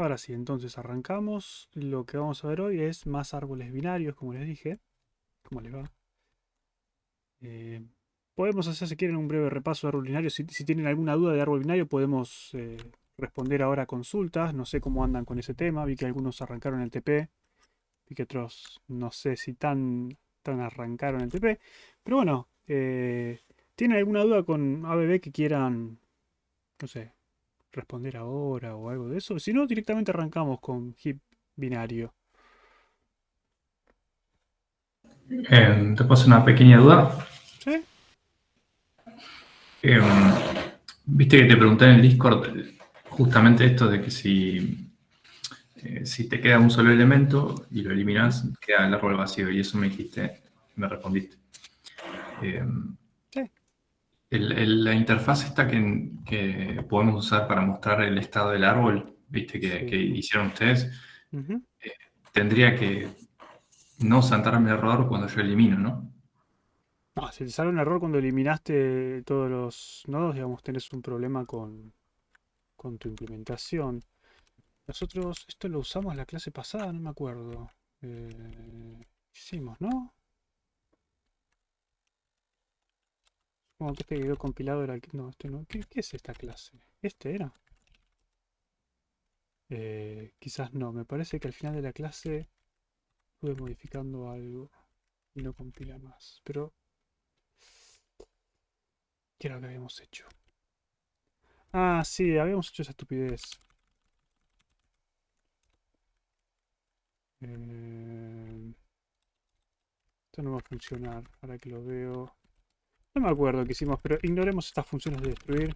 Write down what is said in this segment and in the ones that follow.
ahora sí, entonces arrancamos. Lo que vamos a ver hoy es más árboles binarios, como les dije. ¿Cómo les va? Eh, Podemos hacer, si quieren, un breve repaso de árbol binario. Si tienen alguna duda de árbol binario, podemos responder ahora a consultas. No sé cómo andan con ese tema. Vi que algunos arrancaron el TP. Vi que otros no sé si tan arrancaron el TP. Pero bueno, ¿tienen alguna duda con ABB que quieran, no sé, responder ahora o algo de eso? Si no, directamente arrancamos con HIP binario. Te paso una pequeña duda. ¿Sí? Eh, Viste que te pregunté en el Discord justamente esto de que si te queda un solo elemento y lo Ujú. eliminas, queda el árbol vacío. Y eso me dijiste, me respondiste. Eh, Sí. la interfaz esta que podemos usar para mostrar el estado del árbol, viste que Sí. hicieron ustedes, Ujú. eh, tendría que no saltarme el error cuando yo elimino, ¿no? No, si te sale un error cuando eliminaste todos los nodos, digamos, tenés un problema con tu implementación. Nosotros esto lo usamos la clase pasada, no me acuerdo. Hicimos, ¿no? Como que este quedó compilado era no, este no. ¿Qué es esta clase? ¿Este era? Quizás no. Me parece que al final de la clase estuve modificando algo y no compila más. Pero, ¿qué era lo que habíamos hecho? Ah, sí, habíamos hecho esa estupidez. Eh, Esto no va a funcionar. Ahora que lo veo. No me acuerdo qué hicimos, pero ignoremos estas funciones de destruir.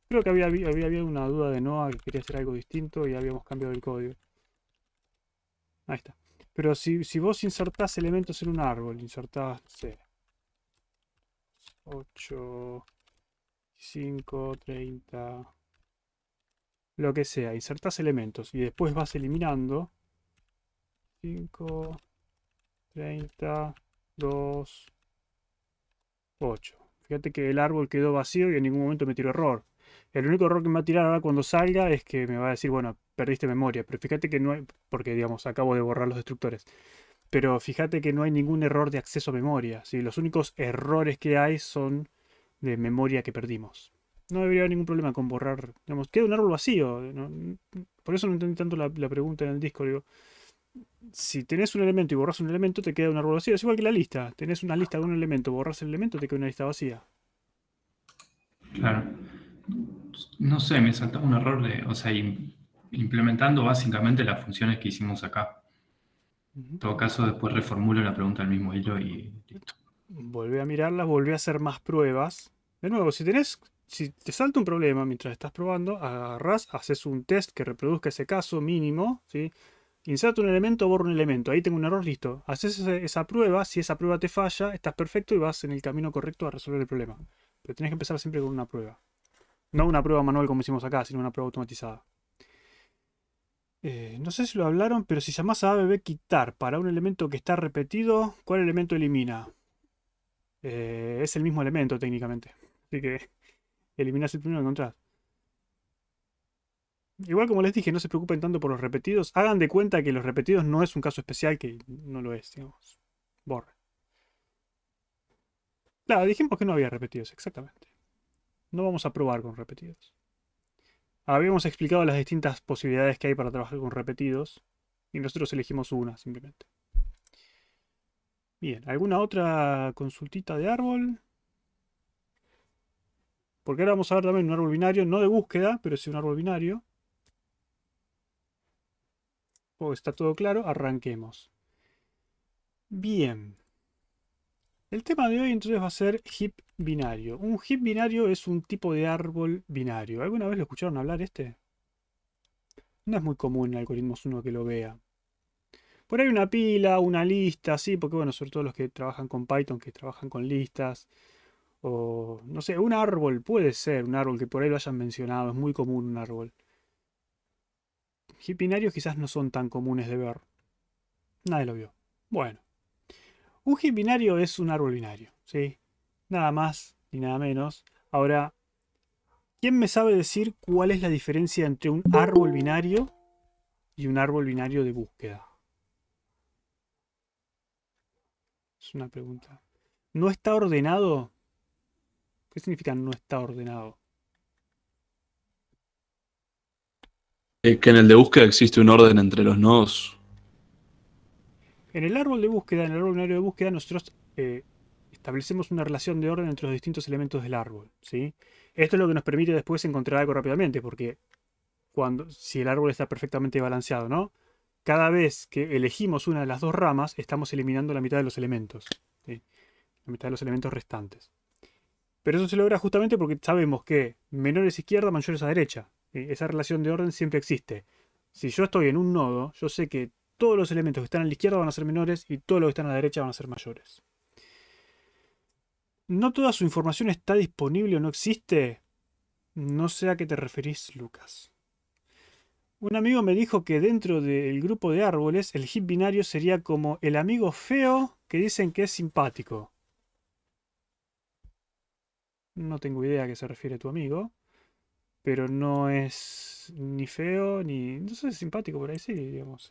Creo que había habido una duda de Noah que quería hacer algo distinto y habíamos cambiado el código. Ahí está. Pero si vos insertás elementos en un árbol, insertás, no sé, 8, 5, 30, lo que sea, insertás elementos y después vas eliminando 5, 30, 2, 8. Fíjate que el árbol quedó vacío y en ningún momento me tiró error. El único error que me va a tirar ahora cuando salga es que me va a decir, bueno, perdiste memoria. Pero fíjate que no hay, porque digamos, acabo de borrar los destructores. Pero fíjate que no hay ningún error de acceso a memoria. ¿Sí? Los únicos errores que hay son de memoria que perdimos. No debería haber ningún problema con borrar. Digamos, queda un árbol vacío. Por eso no entendí tanto la pregunta en el Discord. Digo, si tenés un elemento y borras un elemento, te queda un árbol vacío. Es igual que la lista. Tenés una lista con un elemento, borras el elemento, te queda una lista vacía. Claro. No sé, me saltó un error o sea, implementando básicamente las funciones que hicimos acá. Ujú. En todo caso, después reformulo la pregunta al mismo hilo y listo. Volvé a mirarlas, volvé a hacer más pruebas. De nuevo, si te salta un problema mientras estás probando, agarrás, haces un test que reproduzca ese caso mínimo, ¿sí? Inserto un elemento, borro un elemento. Ahí tengo un error, listo. Haces esa prueba, si esa prueba te falla, estás perfecto y vas en el camino correcto a resolver el problema. Pero tenés que empezar siempre con una prueba. No una prueba manual como hicimos acá, sino una prueba automatizada. No sé si lo hablaron, pero si llamás a ABB quitar para un elemento que está repetido, ¿cuál elemento elimina? Es el mismo elemento técnicamente. Así que eliminás el primero que encontrás. Igual como les dije, no se preocupen tanto por los repetidos. Hagan de cuenta que los repetidos no es un caso especial, que no lo es, digamos. Borre. Claro, dijimos que no había repetidos, exactamente. No vamos a probar con repetidos. Habíamos explicado las distintas posibilidades que hay para trabajar con repetidos y nosotros elegimos una simplemente. Bien, ¿alguna otra consultita de árbol? Porque ahora vamos a ver también un árbol binario, no de búsqueda, pero sí un árbol binario. Pues está todo claro, arranquemos. Bien, el tema de hoy entonces va a ser heap binario. Un heap binario es un tipo de árbol binario. ¿Alguna vez lo escucharon hablar este? No es muy común en algoritmos uno que lo vea. Por ahí una pila, una lista, sí, porque bueno, sobre todo los que trabajan con Python, que trabajan con listas, o no sé, un árbol, puede ser un árbol que por ahí lo hayan mencionado, es muy común un árbol. Heap binarios quizás no son tan comunes de ver. Nadie lo vio. Bueno, un heap binario es un árbol binario, ¿sí? Nada más ni nada menos. Ahora, ¿quién me sabe decir cuál es la diferencia entre un árbol binario? y un árbol binario de búsqueda? Es una pregunta. ¿No está ordenado? ¿Qué significa no está ordenado? Que en el de búsqueda existe un orden entre los nodos. En el árbol de búsqueda, en el árbol binario de búsqueda, nosotros establecemos una relación de orden entre los distintos elementos del árbol, ¿sí? Esto es lo que nos permite después encontrar algo rápidamente, porque si el árbol está perfectamente balanceado, ¿no? Cada vez que elegimos una de las dos ramas, estamos eliminando la mitad de los elementos, ¿sí? La mitad de los elementos restantes. Pero eso se logra justamente porque sabemos que menores a izquierda, mayores a derecha. ¿Sí? Esa relación de orden siempre existe. Si yo estoy en un nodo, yo sé que todos los elementos que están a la izquierda van a ser menores y todos los que están a la derecha van a ser mayores. No toda su información está disponible o no existe. No sé a qué te referís, Lucas. Un amigo me dijo que dentro del grupo de árboles el hip binario sería como el amigo feo que dicen que es simpático. No tengo idea a qué se refiere tu amigo, pero no es ni feo ni... No sé, es simpático por ahí, sí, digamos.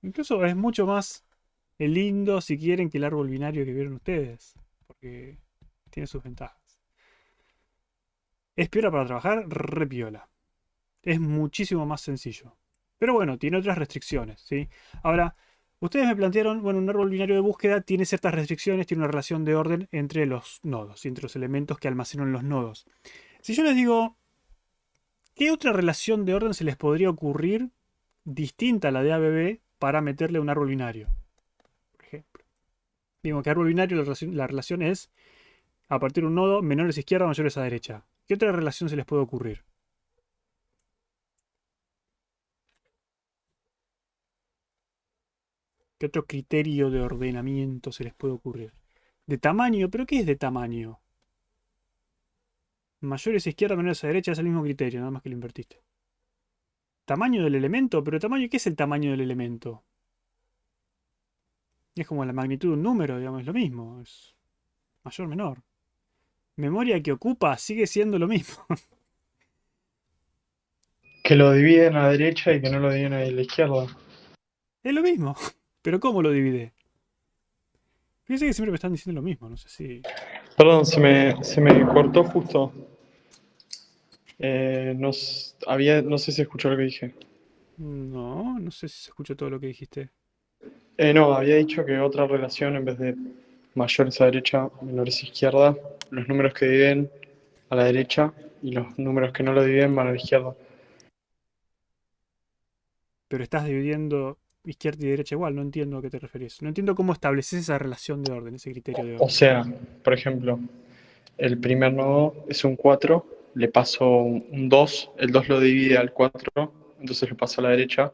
Incluso es mucho más lindo, si quieren, que el árbol binario que vieron ustedes, porque tiene sus ventajas. Es piola para trabajar, re piola. Es muchísimo más sencillo. Pero bueno, tiene otras restricciones, ¿sí? Ahora, ustedes me plantearon, bueno, un árbol binario de búsqueda tiene ciertas restricciones, tiene una relación de orden entre los nodos, entre los elementos que almacenan los nodos. Si yo les digo, ¿qué otra relación de orden se les podría ocurrir distinta a la de ABB para meterle un árbol binario? Por ejemplo. Digo que árbol binario la relación es a partir de un nodo menores a izquierda, mayores a derecha. ¿Qué otra relación se les puede ocurrir? ¿Qué otro criterio de ordenamiento se les puede ocurrir? De tamaño, ¿pero qué es de tamaño? Mayores a izquierda, menores a derecha es el mismo criterio, nada más que lo invertiste. Tamaño del elemento, pero tamaño, ¿qué es el tamaño del elemento? Es como la magnitud de un número, digamos, es lo mismo. Es mayor, menor. Memoria que ocupa sigue siendo lo mismo. Que lo dividen a la derecha y que no lo dividen a la izquierda. Es lo mismo. Pero ¿cómo lo divide? Fíjense que siempre me están diciendo lo mismo, no sé si... Perdón, se me cortó justo. No sé si escuchó lo que dije. No, no sé si se escuchó todo lo que dijiste. No, había dicho que otra relación en vez de mayores a derecha, menores a izquierda, los números que dividen a la derecha y los números que no lo dividen van a la izquierda. Pero estás dividiendo izquierda y derecha igual, no entiendo a qué te referís. No entiendo cómo estableces esa relación de orden, ese criterio de O orden. sea, por ejemplo, el primer nodo es un 4, le paso un 2, el 2 lo divide al 4, entonces lo paso a la derecha.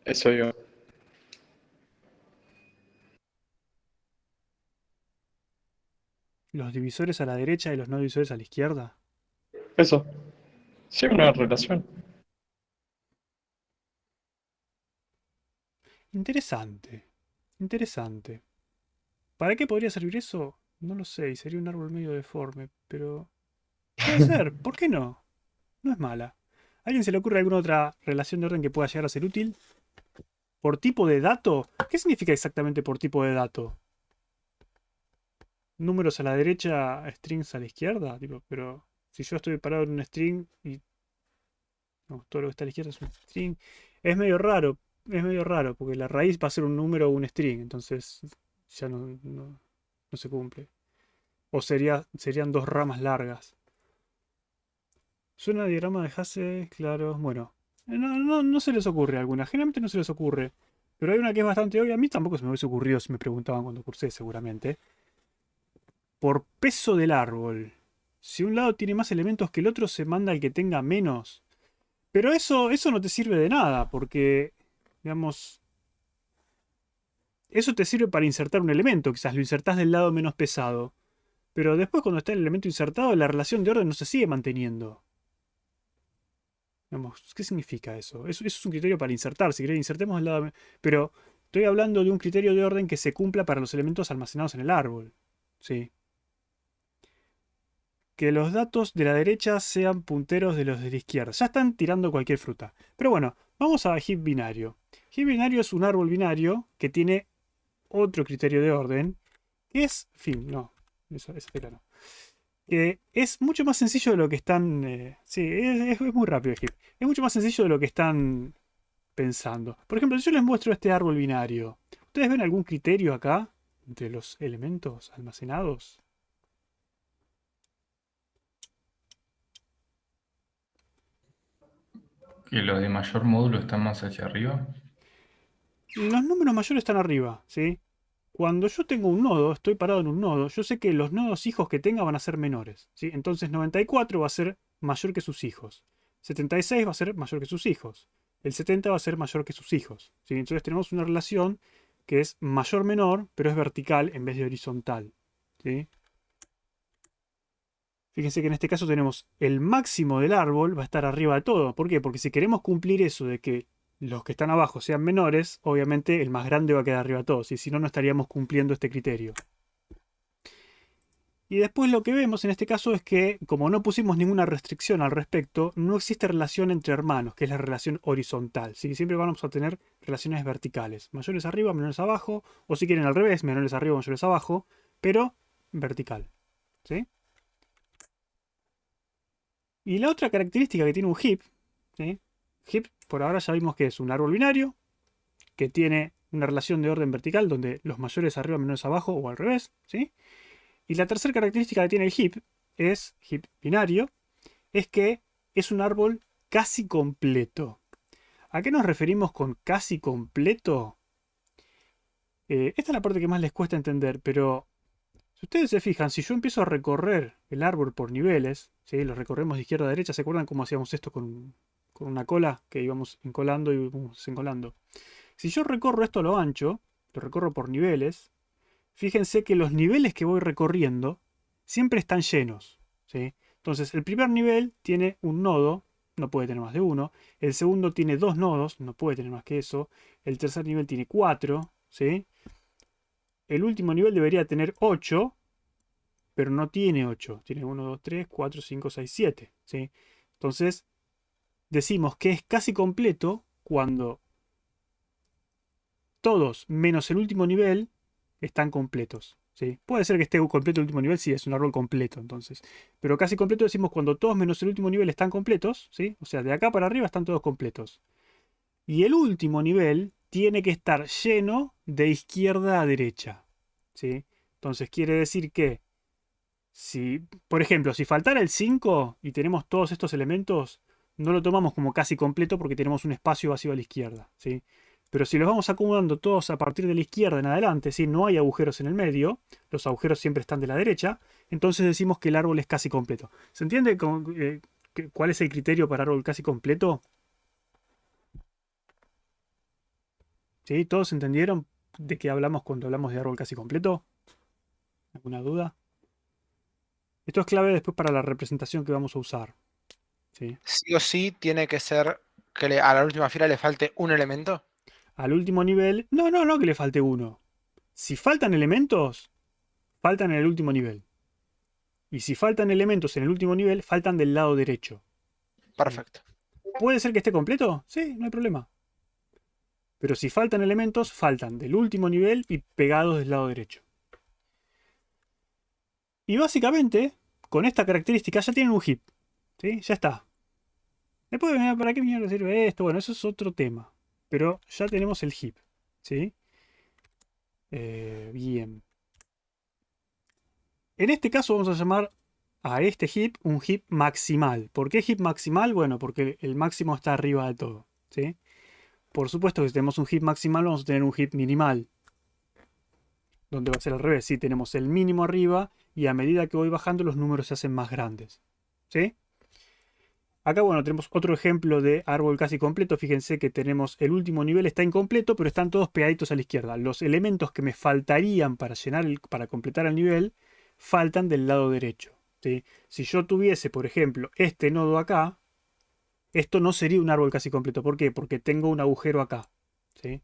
Eso digo. Los divisores a la derecha y los no divisores a la izquierda. Eso. Sí, una relación. Interesante. Interesante. ¿Para qué podría servir eso? No lo sé, y sería un árbol medio deforme, pero... Puede ser, ¿por qué no? No es mala. ¿A alguien se le ocurre alguna otra relación de orden que pueda llegar a ser útil? ¿Por tipo de dato? ¿Qué significa exactamente por tipo de dato? ¿Números a la derecha, strings a la izquierda? Tipo, pero si yo estoy parado en un string y no, todo lo que está a la izquierda es un string, es medio raro, porque la raíz va a ser un número o un string, entonces ya no se cumple. O serían dos ramas largas. Suena a diagrama de Hasse, claro. Bueno, no se les ocurre alguna. Generalmente no se les ocurre. Pero hay una que es bastante obvia. A mí tampoco se me hubiese ocurrido si me preguntaban cuando cursé, seguramente. Por peso del árbol. Si un lado tiene más elementos que el otro, se manda al que tenga menos. Pero eso no te sirve de nada, porque, digamos, eso te sirve para insertar un elemento. Quizás lo insertás del lado menos pesado. Pero después, cuando está el elemento insertado, la relación de orden no se sigue manteniendo. Digamos, ¿qué significa eso? Eso es un criterio para insertar. Si querés, insertemos el lado. Pero estoy hablando de un criterio de orden que se cumpla para los elementos almacenados en el árbol. ¿Sí? Que los datos de la derecha sean punteros de los de la izquierda. Ya están tirando cualquier fruta. Pero bueno, Vamos a heap binario. Heap binario es un árbol binario que tiene otro criterio de orden, que es, fin, no, esa tecla no. Que es mucho más sencillo de lo que están, sí, es muy rápido el heap. Es mucho más sencillo de lo que están pensando. Por ejemplo, si yo les muestro este árbol binario, ¿ustedes ven algún criterio acá entre los elementos almacenados? Que los de mayor módulo están más hacia arriba. Los números mayores están arriba, ¿sí? Cuando yo tengo un nodo, estoy parado en un nodo, yo sé que los nodos hijos que tenga van a ser menores, ¿sí? Entonces 94 va a ser mayor que sus hijos. 76 va a ser mayor que sus hijos. El 70 va a ser mayor que sus hijos, ¿sí? Entonces tenemos una relación que es mayor-menor, pero es vertical en vez de horizontal, ¿sí? Fíjense que en este caso tenemos el máximo del árbol va a estar arriba de todo. ¿Por qué? Porque si queremos cumplir eso de que los que están abajo sean menores, obviamente el más grande va a quedar arriba de todos. Y si no, no estaríamos cumpliendo este criterio. Y después lo que vemos en este caso es que, como no pusimos ninguna restricción al respecto, no existe relación entre hermanos, que es la relación horizontal. ¿Sí? Siempre vamos a tener relaciones verticales. Mayores arriba, menores abajo. O si quieren al revés, menores arriba, mayores abajo. Pero vertical. ¿Sí? Y la otra característica que tiene un heap, ¿sí? Heap, por ahora ya vimos que es un árbol binario, que tiene una relación de orden vertical, donde los mayores arriba, menores abajo, o al revés, ¿sí? Y la tercera característica que tiene el heap, es heap binario, es que es un árbol casi completo. ¿A qué nos referimos con casi completo? Esta es la parte que más les cuesta entender, pero si ustedes se fijan, si yo empiezo a recorrer el árbol por niveles, ¿sí? Lo recorremos de izquierda a derecha, ¿se acuerdan cómo hacíamos esto con una cola? Que íbamos encolando y íbamos desencolando. Si yo recorro esto a lo ancho, lo recorro por niveles, fíjense que los niveles que voy recorriendo siempre están llenos, ¿sí? Entonces, el primer nivel tiene un nodo, no puede tener más de uno. El segundo tiene dos nodos, no puede tener más que eso. El tercer nivel tiene 4, ¿sí? El último nivel debería tener 8, pero no tiene 8. Tiene 1, 2, 3, 4, 5, 6, 7. ¿Sí? Entonces, decimos que es casi completo cuando todos, menos el último nivel, están completos. ¿Sí? Puede ser que esté completo el último nivel, sí, es un árbol completo, entonces. Pero casi completo decimos cuando todos menos el último nivel están completos, ¿sí? O sea, de acá para arriba están todos completos. Y el último nivel tiene que estar lleno de izquierda a derecha, ¿sí? Entonces quiere decir que si, por ejemplo, si faltara el 5 y tenemos todos estos elementos, no lo tomamos como casi completo porque tenemos un espacio vacío a la izquierda, ¿sí? Pero si los vamos acomodando todos a partir de la izquierda en adelante, ¿sí? No hay agujeros en el medio, los agujeros siempre están de la derecha, entonces decimos que el árbol es casi completo. ¿Se entiende cuál es el criterio para árbol casi completo? ¿Sí? ¿Todos entendieron de qué hablamos cuando hablamos de árbol casi completo? ¿Alguna duda? Esto es clave después para la representación que vamos a usar, ¿sí? Sí o sí tiene que ser que a la última fila le falte un elemento. Al último nivel, no que le falte uno. Si faltan elementos, faltan en el último nivel. Y si faltan elementos en el último nivel, faltan del lado derecho. Perfecto. ¿Puede ser que esté completo? Sí, no hay problema. Pero si faltan elementos, faltan del último nivel y pegados del lado derecho. Y básicamente, con esta característica ya tienen un heap. ¿Sí? Ya está. Después, ¿para qué mierda sirve esto? Bueno, eso es otro tema. Pero ya tenemos el heap. ¿Sí? Bien. En este caso vamos a llamar a este heap un heap maximal. ¿Por qué heap maximal? Bueno, porque el máximo está arriba de todo. ¿Sí? Por supuesto que si tenemos un heap maximal vamos a tener un heap minimal. Donde va a ser al revés. Si tenemos el mínimo arriba y a medida que voy bajando los números se hacen más grandes. ¿Sí? Acá, bueno, tenemos otro ejemplo de árbol casi completo. Fíjense que tenemos el último nivel, está incompleto, pero están todos pegaditos a la izquierda. Los elementos que me faltarían para para completar el nivel faltan del lado derecho. ¿Sí? Si yo tuviese, por ejemplo, este nodo acá, esto no sería un árbol casi completo. ¿Por qué? Porque tengo un agujero acá. ¿Sí?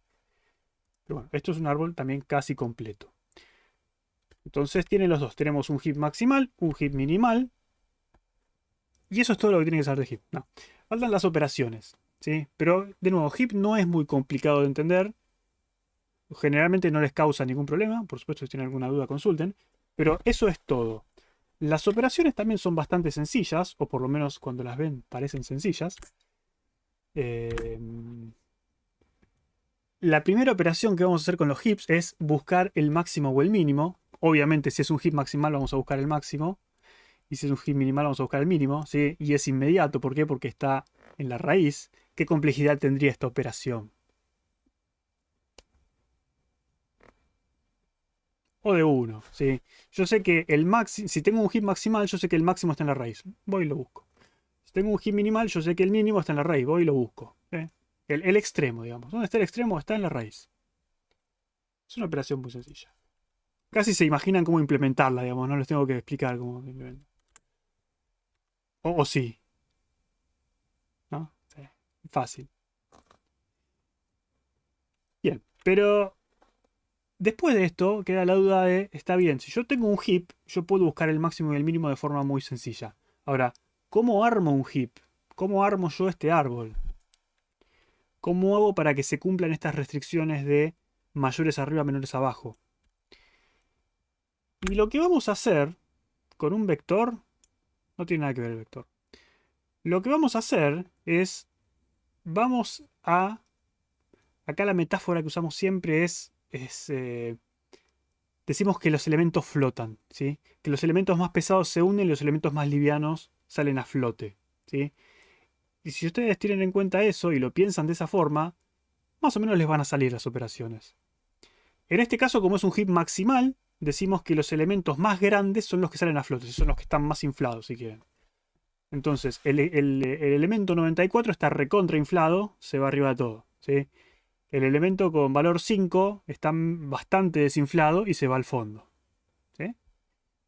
Pero bueno, esto es un árbol también casi completo. Entonces tiene los dos. Tenemos un heap maximal, un heap minimal. Y eso es todo lo que tiene que saber de heap. No. Faltan las operaciones. ¿sí? Pero, de nuevo, heap no es muy complicado de entender. Generalmente no les causa ningún problema. Por supuesto, si tienen alguna duda, consulten. Pero eso es todo. Las operaciones también son bastante sencillas, o por lo menos cuando las ven parecen sencillas. La primera operación que vamos a hacer con los heaps es buscar el máximo o el mínimo. Obviamente, si es un heap maximal, vamos a buscar el máximo. Y si es un heap minimal, vamos a buscar el mínimo. ¿Sí? Y es inmediato. ¿Por qué? Porque está en la raíz. ¿Qué complejidad tendría esta operación? O de 1. ¿Sí? Yo sé que el máximo, si tengo un heap maximal, yo sé que el máximo está en la raíz. Voy y lo busco. Si tengo un heap minimal, yo sé que el mínimo está en la raíz. Voy y lo busco. ¿Sí? El extremo, digamos. ¿Dónde está el extremo? Está en la raíz. Es una operación muy sencilla. Casi se imaginan cómo implementarla, digamos. No les tengo que explicar cómo se implementa. O sí. ¿No? Sí. Fácil. Bien. Pero después de esto queda la duda de, está bien, si yo tengo un heap, yo puedo buscar el máximo y el mínimo de forma muy sencilla. Ahora, ¿cómo armo un heap? ¿Cómo armo yo este árbol? ¿Cómo hago para que se cumplan estas restricciones de mayores arriba, menores abajo? Y lo que vamos a hacer con un vector, no tiene nada que ver el vector. Lo que vamos a hacer es, vamos a, acá la metáfora que usamos siempre es decimos que los elementos flotan, ¿sí? Que los elementos más pesados se unen y los elementos más livianos salen a flote, ¿sí? Y si ustedes tienen en cuenta eso y lo piensan de esa forma, más o menos les van a salir las operaciones. En este caso, como es un heap maximal, decimos que los elementos más grandes son los que salen a flote, son los que están más inflados, si quieren. Entonces, el elemento 94 está recontra inflado, se va arriba de todo, ¿sí? El elemento con valor 5 está bastante desinflado y se va al fondo, ¿sí?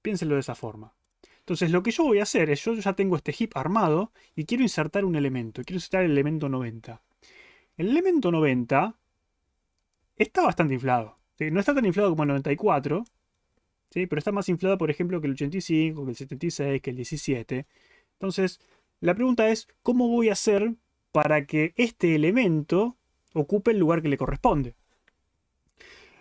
Piénsenlo de esa forma. Entonces, lo que yo voy a hacer es, yo ya tengo este heap armado y quiero insertar un elemento. Quiero insertar el elemento 90. El elemento 90 está bastante inflado, ¿sí? No está tan inflado como el 94, ¿sí? Pero está más inflado, por ejemplo, que el 85, que el 76, que el 17. Entonces, la pregunta es, ¿cómo voy a hacer para que este elemento ocupe el lugar que le corresponde?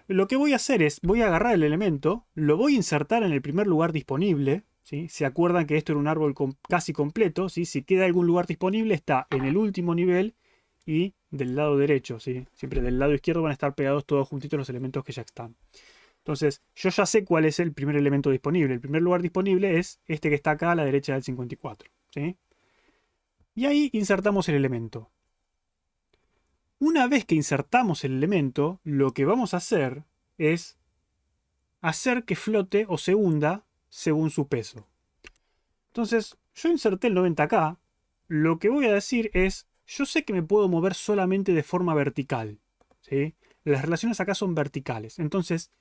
Lo que voy a hacer es, voy a agarrar el elemento, lo voy a insertar en el primer lugar disponible, ¿sí? ¿Se acuerdan que esto era un árbol casi completo? ¿Sí? Si queda algún lugar disponible, está en el último nivel y del lado derecho, ¿sí? Siempre del lado izquierdo van a estar pegados todos juntitos los elementos que ya están. Entonces, yo ya sé cuál es el primer elemento disponible. El primer lugar disponible es este que está acá a la derecha del 54, ¿sí? Y ahí insertamos el elemento. Una vez que insertamos el elemento, lo que vamos a hacer es hacer que flote o se hunda según su peso. Entonces, yo inserté el 90 acá. Lo que voy a decir es, yo sé que me puedo mover solamente de forma vertical, ¿sí? Las relaciones acá son verticales. Entonces,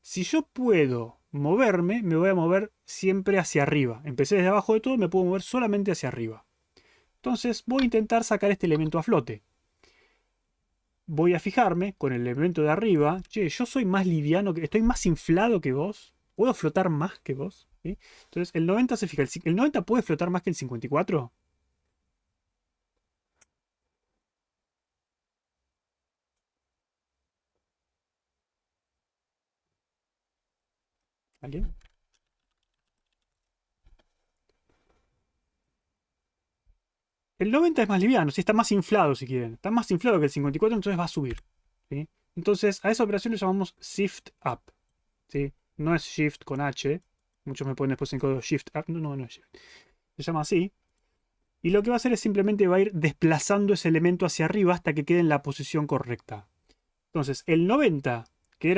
si yo puedo moverme, me voy a mover siempre hacia arriba. Empecé desde abajo de todo y me puedo mover solamente hacia arriba. Entonces, voy a intentar sacar este elemento a flote. Voy a fijarme con el elemento de arriba. Che, yo soy más liviano, estoy más inflado que vos. ¿Puedo flotar más que vos? ¿Sí? Entonces, el 90 se fija. ¿El 90 puede flotar más que el 54? ¿Alguien? El 90 es más liviano, sí, está más inflado si quieren. Está más inflado que el 54, entonces va a subir, ¿sí? Entonces, a esa operación le llamamos Shift Up, ¿sí? No es Shift con H. Muchos me ponen después en código Shift Up. No, no es Shift. Se llama así. Y lo que va a hacer es simplemente va a ir desplazando ese elemento hacia arriba hasta que quede en la posición correcta. Entonces, el 90, que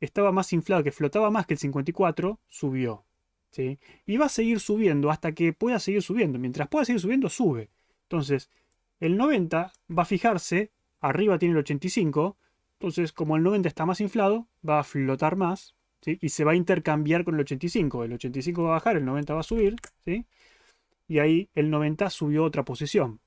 estaba más inflado, que flotaba más que el 54, subió, ¿sí? Y va a seguir subiendo hasta que pueda seguir subiendo. Mientras pueda seguir subiendo, sube. Entonces, el 90 va a fijarse, arriba tiene el 85, entonces como el 90 está más inflado, va a flotar más, ¿sí? Y se va a intercambiar con el 85. El 85 va a bajar, el 90 va a subir, ¿sí? Y ahí el 90 subió otra posición.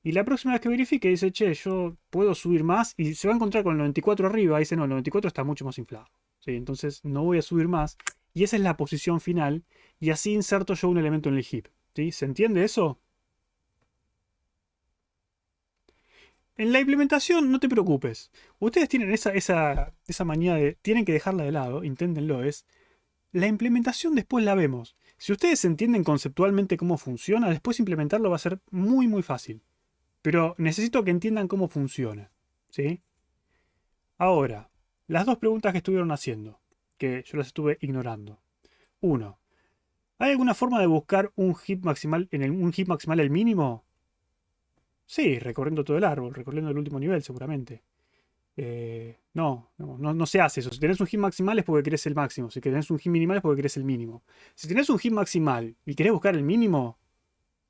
Y la próxima vez que verifique dice, che, yo puedo subir más, y se va a encontrar con el 94 arriba, y dice, no, el 94 está mucho más inflado, ¿sí? Entonces no voy a subir más, y esa es la posición final, y así inserto yo un elemento en el heap, ¿sí? ¿Se entiende eso? en la implementación no te preocupes. Ustedes tienen esa manía de, tienen que dejarla de lado, inténtenlo, es, la implementación después la vemos. Si ustedes entienden conceptualmente cómo funciona, después implementarlo va a ser muy muy fácil. Pero necesito que entiendan cómo funciona, ¿sí? Ahora, las dos preguntas que estuvieron haciendo, que yo las estuve ignorando. Uno, ¿hay alguna forma de buscar un heap maximal un heap maximal el mínimo? Sí, recorriendo todo el árbol, recorriendo el último nivel seguramente. No se hace eso. Si tenés un heap maximal es porque querés el máximo. Si tenés un heap minimal es porque querés el mínimo. Si tenés un heap maximal y querés buscar el mínimo,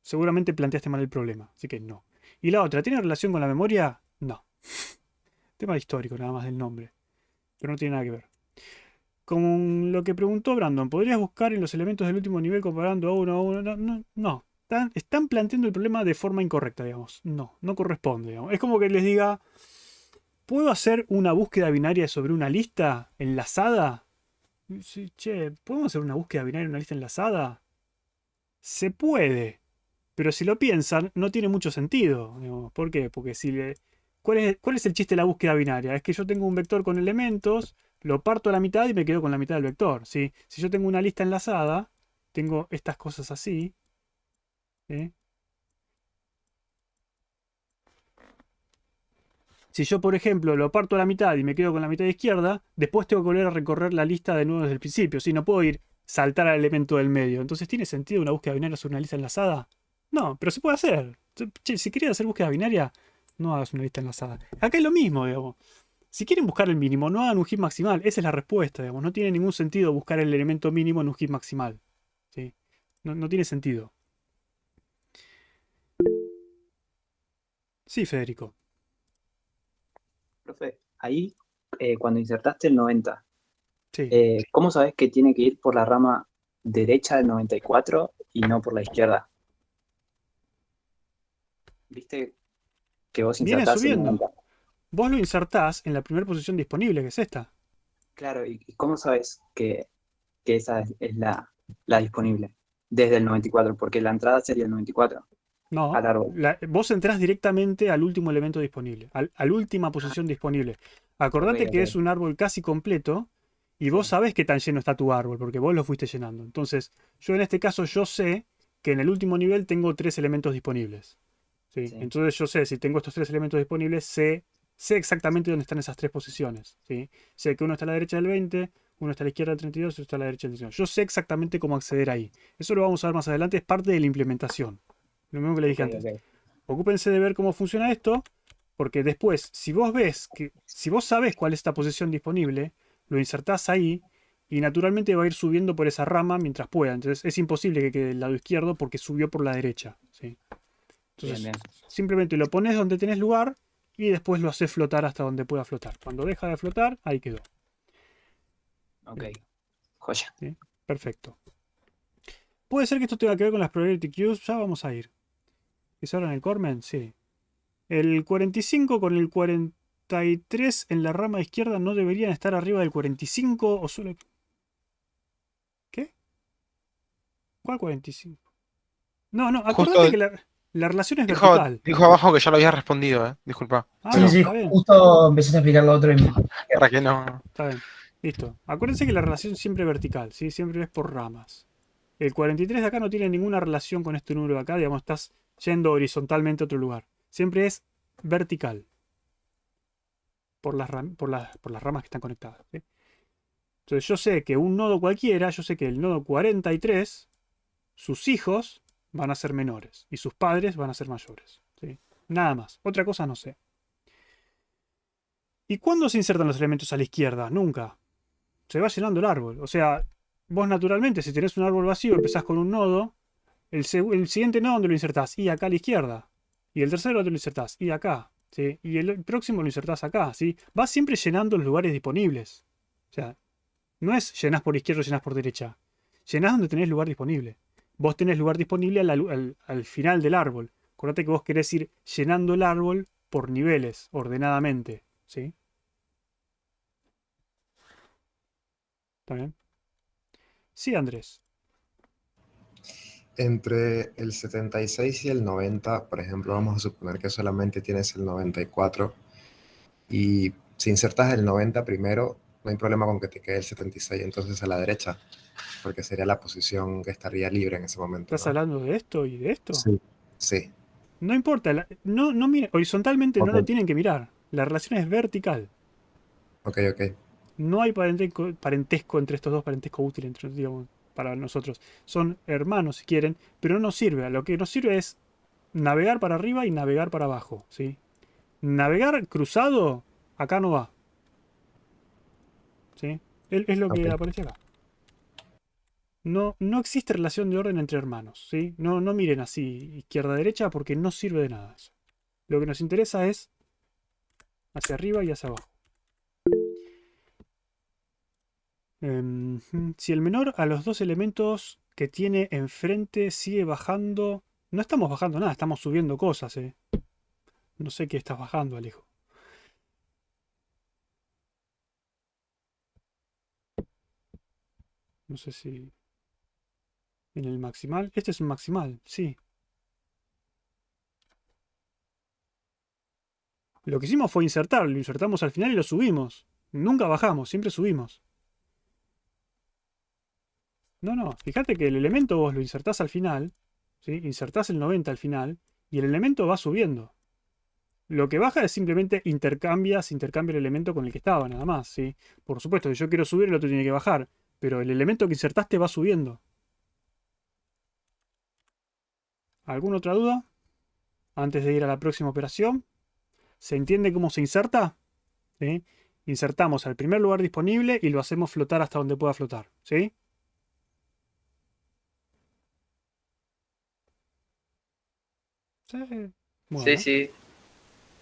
seguramente planteaste mal el problema. Así que no. Y la otra, ¿tiene relación con la memoria? No. Tema histórico nada más del nombre. Pero no tiene nada que ver. Con lo que preguntó Brandon, ¿podrías buscar en los elementos del último nivel comparando a uno a uno? No, no, no. Están planteando el problema de forma incorrecta, digamos. No, no corresponde, digamos. Es como que les diga, ¿puedo hacer una búsqueda binaria sobre una lista enlazada? Sí, che, ¿podemos hacer una búsqueda binaria en una lista enlazada? Se puede, pero si lo piensan, no tiene mucho sentido, digamos. ¿Por qué? Porque si le... cuál es el chiste de la búsqueda binaria? Es que yo tengo un vector con elementos, lo parto a la mitad y me quedo con la mitad del vector, ¿sí? Si yo tengo una lista enlazada, tengo estas cosas así, ¿sí? Si yo, por ejemplo, lo parto a la mitad y me quedo con la mitad izquierda, después tengo que volver a recorrer la lista de nuevo desde el principio. ¿Sí? No puedo ir saltar al elemento del medio. Entonces, ¿tiene sentido una búsqueda binaria sobre una lista enlazada? No, pero se puede hacer. Che, si querías hacer búsqueda binaria, no hagas una lista enlazada. Acá es lo mismo, digamos. Si quieren buscar el mínimo, no hagan un heap maximal. Esa es la respuesta, digamos. No tiene ningún sentido buscar el elemento mínimo en un heap maximal. ¿Sí? No tiene sentido. Sí, Federico. Profe, ahí cuando insertaste el 90, Sí. ¿cómo sabes que tiene que ir por la rama derecha del 94 y no por la izquierda? ¿Viste que vos Viene insertás el subiendo. 90? Vos lo insertás en la primera posición disponible, que es esta. Claro, ¿y cómo sabes que esa es la disponible desde el 94? Porque la entrada sería el 94 No, al árbol. vos entrás directamente al último elemento disponible, a la última Ah, posición disponible. ok, Acordate que es ok. un árbol casi completo y vos Sí, sabés qué tan lleno está tu árbol, porque vos lo fuiste llenando. Entonces, yo en este caso yo sé que en el último nivel tengo tres elementos disponibles. ¿Sí? sí. Entonces yo sé, si tengo estos tres elementos disponibles, sé exactamente dónde están esas tres posiciones. ¿Sí? Sé que uno está a la derecha del 20, uno está a la izquierda del 32 y otro está a la derecha del 19. Yo sé exactamente cómo acceder ahí. Eso lo vamos a ver más adelante, es parte de la implementación. Lo mismo que le Ok, dije antes. ok. Ocúpense de ver cómo funciona esto, porque después, si vos sabés cuál es esta posición disponible, lo insertás ahí y naturalmente va a ir subiendo por esa rama mientras pueda. Entonces es imposible que quede del lado izquierdo porque subió por la derecha. ¿Sí? Bien, Entonces bien. simplemente lo pones donde tenés lugar y después lo haces flotar hasta donde pueda flotar. Cuando deja de flotar, ahí quedó. Ok. Bien, Joya. ¿sí? Perfecto. Puede ser que esto tenga que ver con las priority queues, ya vamos a ir. ¿Es ahora en el Cormen? Sí. El 45 con el 43 en la rama izquierda no deberían estar arriba del 45 o solo... ¿Qué? ¿Cuál 45? No, acordate Justo que la relación es dijo, vertical. dijo abajo que ya lo había respondido, Disculpa. Ah, Sí, no, Pero sí, está bien, justo empezaste a explicar lo otro y para que no. está bien. Listo. Acuérdense que la relación siempre es vertical, ¿sí? Siempre es por ramas. El 43 de acá no tiene ninguna relación con este número de acá, digamos, estás yendo horizontalmente a otro lugar. Siempre es vertical por las ramas que están conectadas. ¿Sí? Entonces yo sé que un nodo cualquiera, yo sé que el nodo 43, sus hijos van a ser menores y sus padres van a ser mayores. ¿Sí? Nada más. Otra cosa no sé. ¿Y cuándo se insertan los elementos a la izquierda? Nunca. Se va llenando el árbol. O sea, vos naturalmente, si tenés un árbol vacío, empezás con un nodo. El siguiente nodo, ¿dónde lo insertás? Y acá a la izquierda. Y el tercero, ¿dónde lo insertás? Y acá. ¿Sí? Y el próximo lo insertás acá. ¿Sí? Vas siempre llenando los lugares disponibles. O sea, no es llenás por izquierda o llenás por derecha. Llenás donde tenés lugar disponible. Vos tenés lugar disponible al final del árbol. Acordate que vos querés ir llenando el árbol por niveles, ordenadamente. ¿Sí? ¿Está bien? Sí, Andrés. Entre el 76 y el 90, por ejemplo, vamos a suponer que solamente tienes el 94 y si insertas el 90 primero, no hay problema con que te quede el 76 entonces a la derecha, porque sería la posición que estaría libre en ese momento, ¿Estás ¿no? hablando de esto y de esto? Sí, sí. No importa, no mire, horizontalmente no Ok, lo tienen que mirar. La relación es vertical. ok. No hay parentesco entre estos dos, parentesco útil entre, digamos, para nosotros. Son hermanos si quieren, pero no nos sirve. Lo que nos sirve es navegar para arriba y navegar para abajo, ¿sí? Navegar cruzado, acá no va, ¿sí? Es lo que Ok. aparece acá. No existe relación de orden entre hermanos, ¿sí? No miren así izquierda-derecha porque no sirve de nada eso. Lo que nos interesa es hacia arriba y hacia abajo. Si el menor a los dos elementos que tiene enfrente sigue bajando... No estamos bajando nada, estamos subiendo cosas, ¿eh? No sé qué estás bajando, Alejo. No sé si... En el maximal. Este es un maximal, sí. Lo que hicimos fue insertar, lo insertamos al final y lo subimos. Nunca bajamos, siempre subimos. No, fíjate que el elemento vos lo insertás al final, ¿sí? Insertás el 90 al final y el elemento va subiendo. Lo que baja es simplemente se intercambia el elemento con el que estaba, nada más, ¿sí? Por supuesto, si yo quiero subir, el otro tiene que bajar, pero el elemento que insertaste va subiendo. ¿Alguna otra duda? Antes de ir a la próxima operación, ¿se entiende cómo se inserta? ¿Sí? Insertamos al primer lugar disponible y lo hacemos flotar hasta donde pueda flotar, ¿sí? Sí. Sí, Bueno, sí.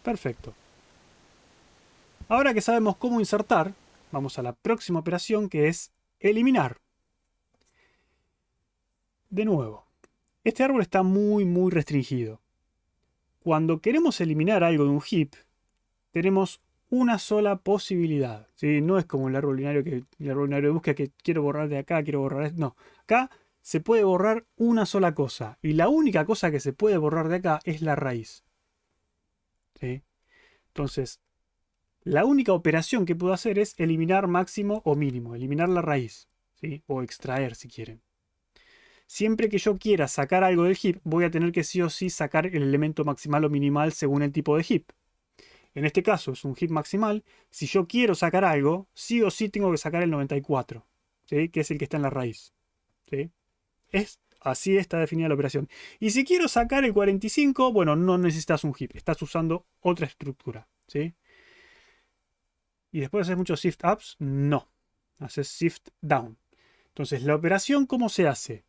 perfecto. Ahora que sabemos cómo insertar, vamos a la próxima operación que es eliminar. De nuevo, este árbol está muy restringido. Cuando queremos eliminar algo de un heap, tenemos una sola posibilidad, ¿sí? No es como el árbol binario de búsqueda que quiero borrar de acá, quiero borrar esto. No, acá se puede borrar una sola cosa. Y la única cosa que se puede borrar de acá es la raíz, ¿sí? Entonces, la única operación que puedo hacer es eliminar máximo o mínimo, eliminar la raíz, ¿sí? O extraer si quieren. Siempre que yo quiera sacar algo del heap, voy a tener que sí o sí sacar el elemento maximal o minimal según el tipo de heap. En este caso es un heap maximal. Si yo quiero sacar algo, sí o sí tengo que sacar el 94, ¿sí? Que es el que está en la raíz, ¿sí? Así está definida la operación. Y si quiero sacar el 45, bueno, no necesitas un heap, estás usando otra estructura, ¿sí? Y después haces muchos shift ups, no. Haces shift down. Entonces, la operación, ¿cómo se hace?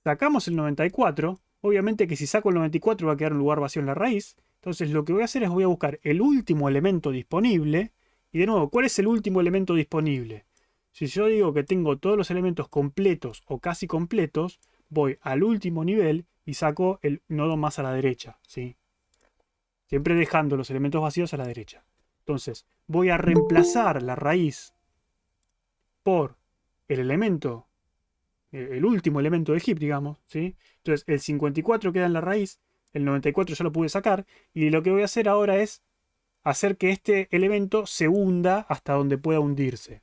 Sacamos el 94. Obviamente que si saco el 94 va a quedar un lugar vacío en la raíz. Entonces, lo que voy a hacer es voy a buscar el último elemento disponible. Y de nuevo, ¿cuál es el último elemento disponible? Si yo digo que tengo todos los elementos completos o casi completos, voy al último nivel y saco el nodo más a la derecha, ¿sí? Siempre dejando los elementos vacíos a la derecha. Entonces, voy a reemplazar la raíz por el elemento, el último elemento de heap, digamos, ¿sí? Entonces, el 54 queda en la raíz, el 94 ya lo pude sacar, y lo que voy a hacer ahora es hacer que este elemento se hunda hasta donde pueda hundirse,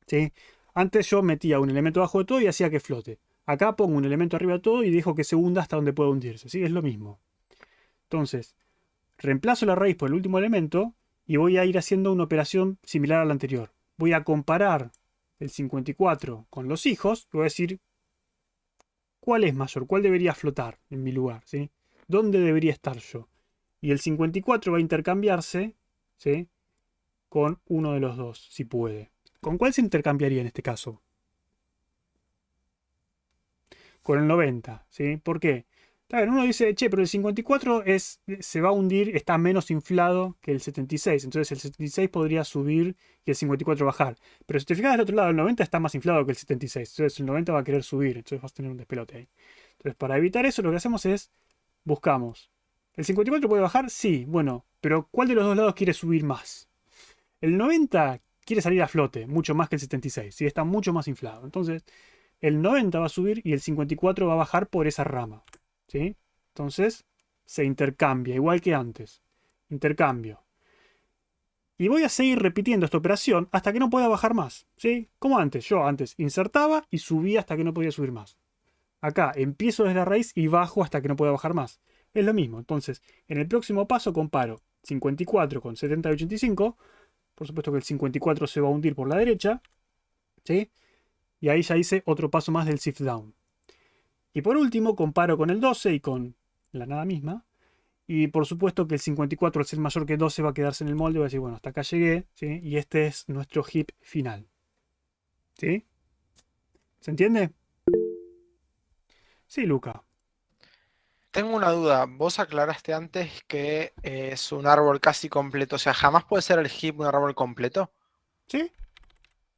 ¿sí? Antes yo metía un elemento abajo de todo y hacía que flote. Acá pongo un elemento arriba de todo y dejo que se hunda hasta donde pueda hundirse, ¿sí? Es lo mismo. Entonces, reemplazo la raíz por el último elemento y voy a ir haciendo una operación similar a la anterior. Voy a comparar el 54 con los hijos y voy a decir cuál es mayor, cuál debería flotar en mi lugar, ¿sí? ¿Dónde debería estar yo? Y el 54 va a intercambiarse, ¿sí? Con uno de los dos, si puede. ¿Con cuál se intercambiaría en este caso? Con el 90, ¿sí? ¿Por qué? Uno dice, che, pero el 54 se va a hundir, está menos inflado que el 76. Entonces el 76 podría subir y el 54 bajar. Pero si te fijas del otro lado, el 90 está más inflado que el 76. Entonces el 90 va a querer subir. Entonces vas a tener un despelote ahí. Entonces para evitar eso, lo que hacemos es, buscamos. ¿El 54 puede bajar? Sí, bueno. Pero ¿cuál de los dos lados quiere subir más? El 90 quiere salir a flote, mucho más que el 76. ¿Sí? Está mucho más inflado. Entonces el 90 va a subir y el 54 va a bajar por esa rama. ¿Sí? Entonces se intercambia, igual que antes. Intercambio. Y voy a seguir repitiendo esta operación hasta que no pueda bajar más. ¿Sí? Como antes. Yo antes insertaba y subía hasta que no podía subir más. Acá empiezo desde la raíz y bajo hasta que no pueda bajar más. Es lo mismo. Entonces, en el próximo paso comparo 54 con 70 y 85. Por supuesto que el 54 se va a hundir por la derecha. ¿Sí? Y ahí ya hice otro paso más del shift down. Y por último comparo con el 12 y con la nada misma. Y por supuesto que el 54 al ser mayor que 12 va a quedarse en el molde. Va a decir, bueno, hasta acá llegué. ¿Sí? Y este es nuestro heap final. ¿Sí? ¿Se entiende? Sí, Luca. Tengo una duda. Vos aclaraste antes que es un árbol casi completo. O sea, jamás puede ser el heap un árbol completo. ¿Sí?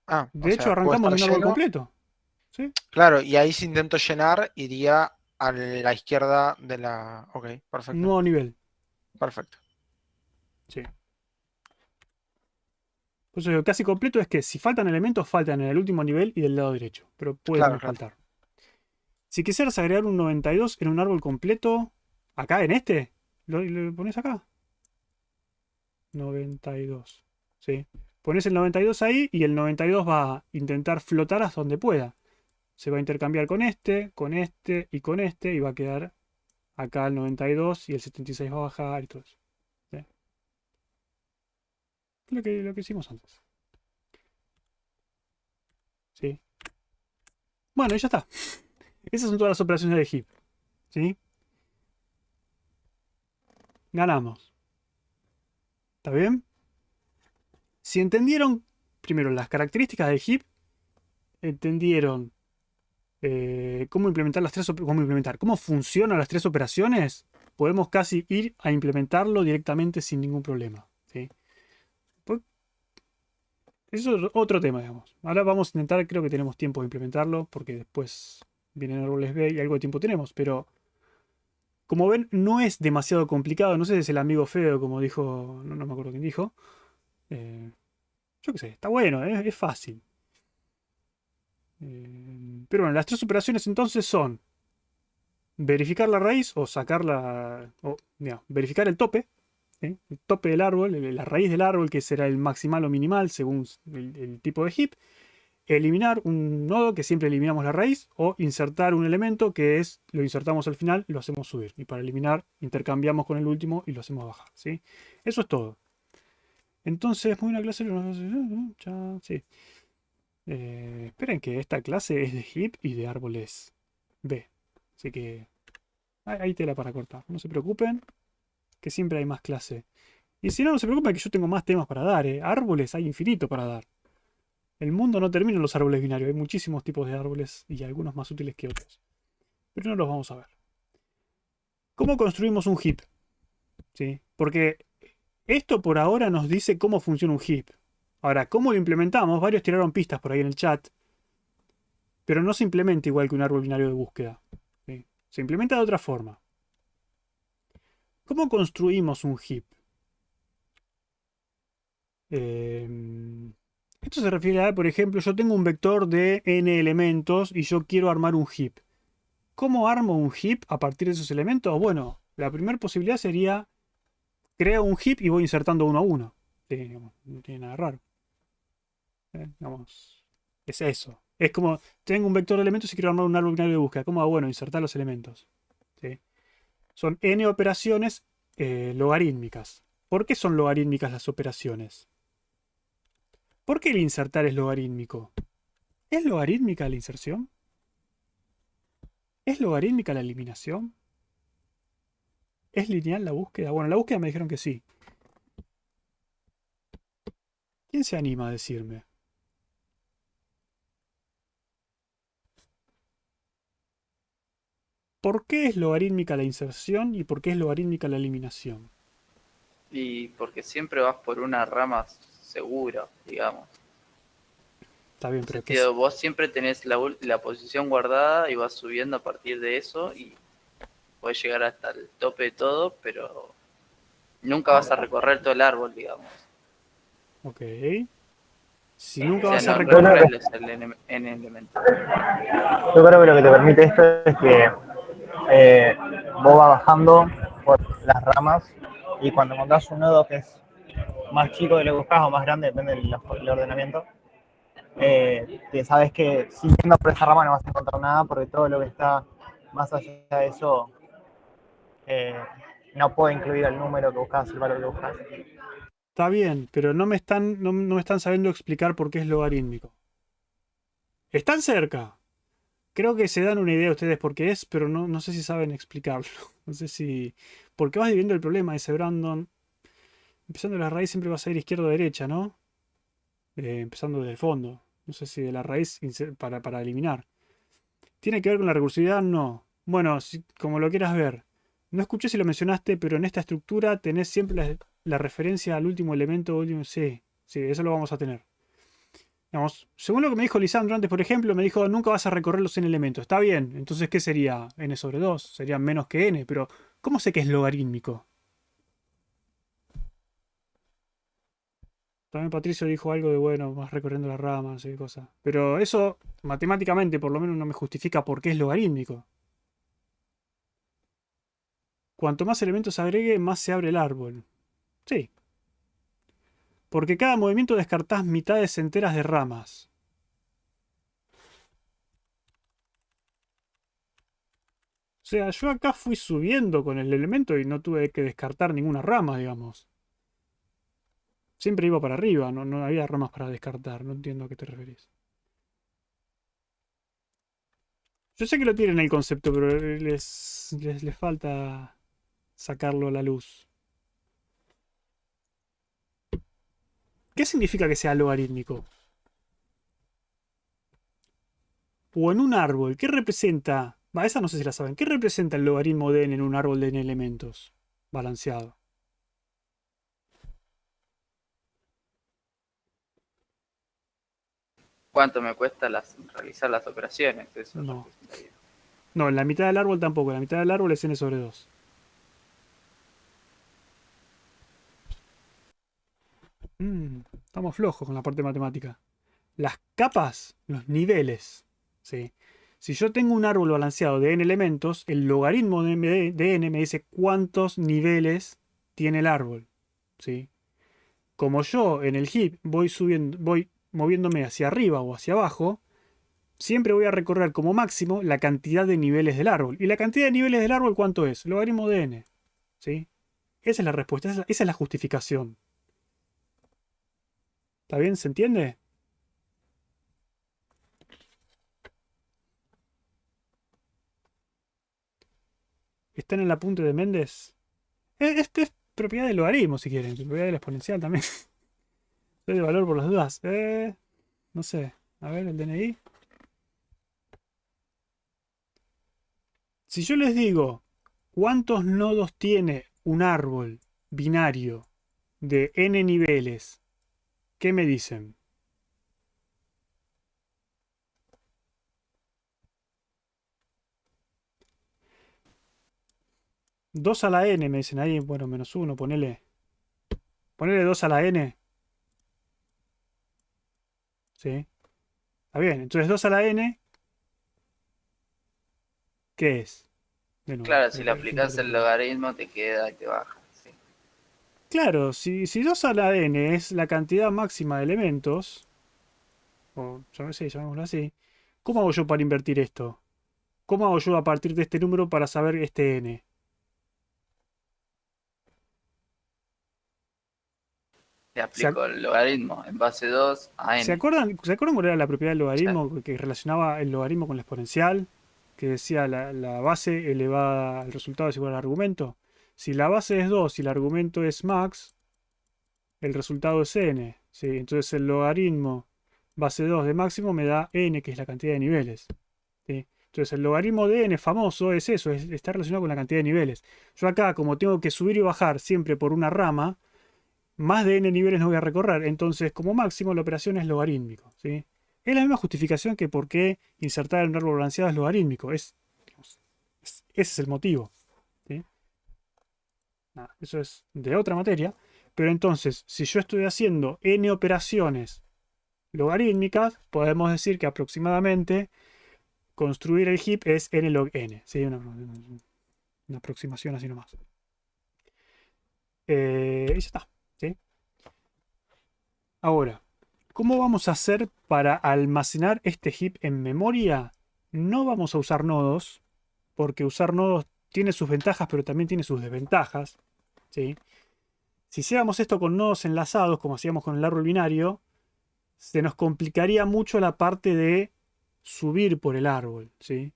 Ah, o De hecho, sea, puede arrancamos estar de un árbol lleno. completo. ¿Sí? Claro, y ahí si intento llenar, iría a la izquierda de la. Ok, perfecto. Nuevo nivel. Perfecto. Sí. Por eso digo, casi completo es que si faltan elementos, faltan en el último nivel y del lado derecho. Pero pueden Claro, no claro. faltar. Si quisieras agregar un 92 en un árbol completo, acá en este, lo pones acá. 92. ¿Sí? Pones el 92 ahí y el 92 va a intentar flotar hasta donde pueda. Se va a intercambiar con este y este y va a quedar acá el 92 y el 76 va a bajar y todo eso. ¿Sí? Lo que hicimos antes. ¿Sí? Bueno, y ya está. Esas son todas las operaciones de heap. ¿Sí? Ganamos. ¿Está bien? Si entendieron, primero, las características del heap, entendieron cómo funcionan las tres operaciones, podemos casi ir a implementarlo directamente sin ningún problema. ¿Sí? Pues, eso es otro tema, digamos. Ahora vamos a intentar, creo que tenemos tiempo de implementarlo, porque después vienen árboles B y algo de tiempo tenemos, pero como ven, no es demasiado complicado. No sé si es el amigo feo, como dijo, no me acuerdo quién dijo. Eh, yo qué sé, está bueno, es fácil. Pero bueno, las tres operaciones entonces son verificar la raíz o sacarla, o digamos, verificar el tope, ¿sí? El tope del árbol, la raíz del árbol, que será el maximal o minimal según el tipo de heap. Eliminar un nodo, que siempre eliminamos la raíz, o insertar un elemento que es, lo insertamos al final, lo hacemos subir. Y para eliminar, intercambiamos con el último y lo hacemos bajar. ¿Sí? Eso es todo. Entonces, muy una clase. Sí. Esperen que esta clase es de heap y de árboles B. Así que hay tela para cortar. No se preocupen, que siempre hay más clase. Y si no, no se preocupen que yo tengo más temas para dar. Árboles hay infinito para dar. El mundo no termina en los árboles binarios. Hay muchísimos tipos de árboles y algunos más útiles que otros. Pero no los vamos a ver. ¿Cómo construimos un heap? ¿Sí? Porque esto por ahora nos dice cómo funciona un heap. Ahora, ¿cómo lo implementamos? Varios tiraron pistas por ahí en el chat. Pero no se implementa igual que un árbol binario de búsqueda. ¿Sí? Se implementa de otra forma. ¿Cómo construimos un heap? Esto se refiere a, por ejemplo, yo tengo un vector de n elementos y yo quiero armar un heap. ¿Cómo armo un heap a partir de esos elementos? Bueno, la primera posibilidad sería creo un heap y voy insertando uno a uno. Sí, digamos, no tiene nada raro. Digamos, es eso. Es como, tengo un vector de elementos y quiero armar un árbol binario de búsqueda. ¿Cómo hago? Bueno, insertar los elementos. ¿Sí? Son n operaciones logarítmicas. ¿Por qué son logarítmicas las operaciones? ¿Por qué el insertar es logarítmico? ¿Es logarítmica la inserción? ¿Es logarítmica la eliminación? ¿Es lineal la búsqueda? Bueno, la búsqueda me dijeron que sí. ¿Quién se anima a decirme? ¿Por qué es logarítmica la inserción y por qué es logarítmica la eliminación? Y porque siempre vas por una rama segura, digamos. Está bien, En pero sentido, vos siempre tenés la posición guardada y vas subiendo a partir de eso y podés llegar hasta el tope de todo, pero nunca vas a recorrer todo el árbol, digamos. Ok. Si nunca O sea, vas a no recorrer... recorres el n elemento. Yo creo que lo que te permite esto es que vos vas bajando por las ramas y cuando encontrás un nodo que es más chico de lo que buscas o más grande, depende del ordenamiento, que sabes que siguiendo por esa rama no vas a encontrar nada porque todo lo que está más allá de eso no puede incluir el número que buscas, el valor que buscas. Está bien, pero no me están sabiendo explicar por qué es logarítmico. Están cerca. Creo que se dan una idea ustedes por qué es, pero no sé si saben explicarlo. No sé si... Porque vas viviendo el problema, dice Brandon. Empezando de la raíz siempre vas a ir izquierda o derecha, ¿no? Empezando desde el fondo. No sé si de la raíz para eliminar. ¿Tiene que ver con la recursividad? No. Bueno, como lo quieras ver. No escuché si lo mencionaste, pero en esta estructura tenés siempre la referencia al último elemento. Sí, eso lo vamos a tener. Digamos, según lo que me dijo Lisandro antes, por ejemplo, me dijo nunca vas a recorrer los n elementos. Está bien, entonces ¿qué sería? N sobre 2. Sería menos que n, pero ¿cómo sé que es logarítmico? También Patricio dijo algo de, bueno, vas recorriendo las ramas y cosas. Pero eso, matemáticamente, por lo menos no me justifica por qué es logarítmico. Cuanto más elementos agregue, más se abre el árbol. Sí. Porque cada movimiento descartás mitades enteras de ramas. O sea, yo acá fui subiendo con el elemento y no tuve que descartar ninguna rama, digamos. Siempre iba para arriba, no había ramas para descartar. No entiendo a qué te referís. Yo sé que lo tienen el concepto, pero les falta sacarlo a la luz. ¿Qué significa que sea logarítmico? O en un árbol, ¿qué representa? Esa no sé si la saben. ¿Qué representa el logaritmo de n en un árbol de n elementos balanceado? ¿Cuánto me cuesta realizar las operaciones? Eso No. representaría. No, en la mitad del árbol tampoco. En la mitad del árbol es n sobre 2. Estamos flojos con la parte matemática. Las capas, los niveles. ¿Sí? Si yo tengo un árbol balanceado de n elementos, el logaritmo de n me dice cuántos niveles tiene el árbol. ¿Sí? Como yo en el heap voy moviéndome hacia arriba o hacia abajo, siempre voy a recorrer como máximo la cantidad de niveles del árbol. ¿Y la cantidad de niveles del árbol cuánto es? Logaritmo de n. ¿Sí? Esa es la respuesta, esa es la justificación. ¿Está bien? ¿Se entiende? ¿Están en la punta de Méndez? Este es propiedad del logaritmo, si quieren. Propiedad del exponencial también. Soy de valor por las dudas. No sé. A ver, el DNI. Si yo les digo cuántos nodos tiene un árbol binario de n niveles, ¿qué me dicen? ¿2 a la n? Me dicen ahí. Bueno, menos 1, ponele. Ponele 2 a la n. ¿Sí? Está bien. Entonces 2 a la n, ¿qué es? De nuevo. Claro, si le aplicas el logaritmo te queda y te baja. Sí. Claro, si 2 a la n es la cantidad máxima de elementos, o llamémoslo así, ¿cómo hago yo para invertir esto? ¿Cómo hago yo a partir de este número para saber este n? Le aplico el logaritmo en base 2 a n. ¿Se acuerdan cuál era la propiedad del logaritmo que relacionaba el logaritmo con la exponencial? Que decía la base elevada al resultado es igual al argumento. Si la base es 2 y el argumento es max, el resultado es n. ¿Sí? Entonces el logaritmo base 2 de máximo me da n, que es la cantidad de niveles. ¿Sí? Entonces el logaritmo de n famoso es eso, está relacionado con la cantidad de niveles. Yo acá, como tengo que subir y bajar siempre por una rama, más de n niveles no voy a recorrer. Entonces, como máximo, la operación es logarítmico. ¿Sí? Es la misma justificación que por qué insertar en un árbol balanceado es logarítmico. Ese es el motivo. ¿Sí? Eso es de otra materia. Pero entonces, si yo estoy haciendo n operaciones logarítmicas, podemos decir que aproximadamente construir el heap es n log n. ¿Sí? Una aproximación así nomás. Y ya está. ¿Sí? Ahora, ¿cómo vamos a hacer para almacenar este heap en memoria? No vamos a usar nodos, porque usar nodos tiene sus ventajas, pero también tiene sus desventajas. ¿Sí? Si hiciéramos esto con nodos enlazados, como hacíamos con el árbol binario, se nos complicaría mucho la parte de subir por el árbol. ¿Sí?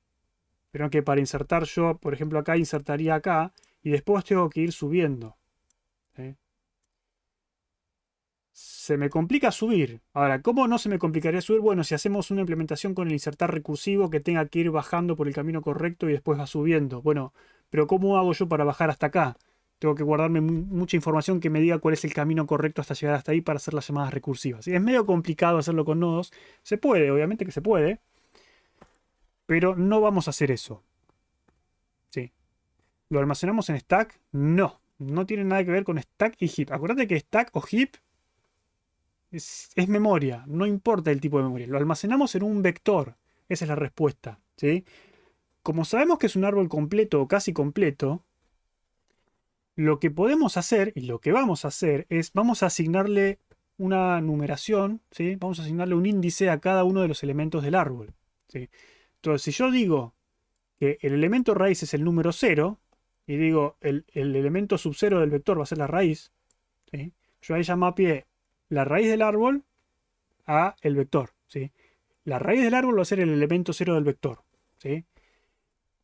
Pero que para insertar yo, por ejemplo, acá insertaría acá y después tengo que ir subiendo. ¿Sí? Se me complica subir. Ahora, ¿cómo no se me complicaría subir? Bueno, si hacemos una implementación con el insertar recursivo que tenga que ir bajando por el camino correcto y después va subiendo. Bueno, pero ¿cómo hago yo para bajar hasta acá? Tengo que guardarme mucha información que me diga cuál es el camino correcto hasta llegar hasta ahí para hacer las llamadas recursivas. Es medio complicado hacerlo con nodos. Se puede, obviamente que se puede. Pero no vamos a hacer eso. ¿Sí? ¿Lo almacenamos en stack? No. No tiene nada que ver con stack y heap. Acuérdate que stack o heap es memoria, no importa el tipo de memoria. Lo almacenamos en un vector. Esa es la respuesta. ¿Sí? Como sabemos que es un árbol completo o casi completo, lo que podemos hacer y lo que vamos a hacer es vamos a asignarle una numeración, ¿sí? Vamos a asignarle un índice a cada uno de los elementos del árbol. ¿Sí? Entonces, si yo digo que el elemento raíz es el número 0 y digo el elemento sub 0 del vector va a ser la raíz, ¿sí? Yo ahí ya mapeé la raíz del árbol a el vector. ¿Sí? La raíz del árbol va a ser el elemento 0 del vector. ¿Sí?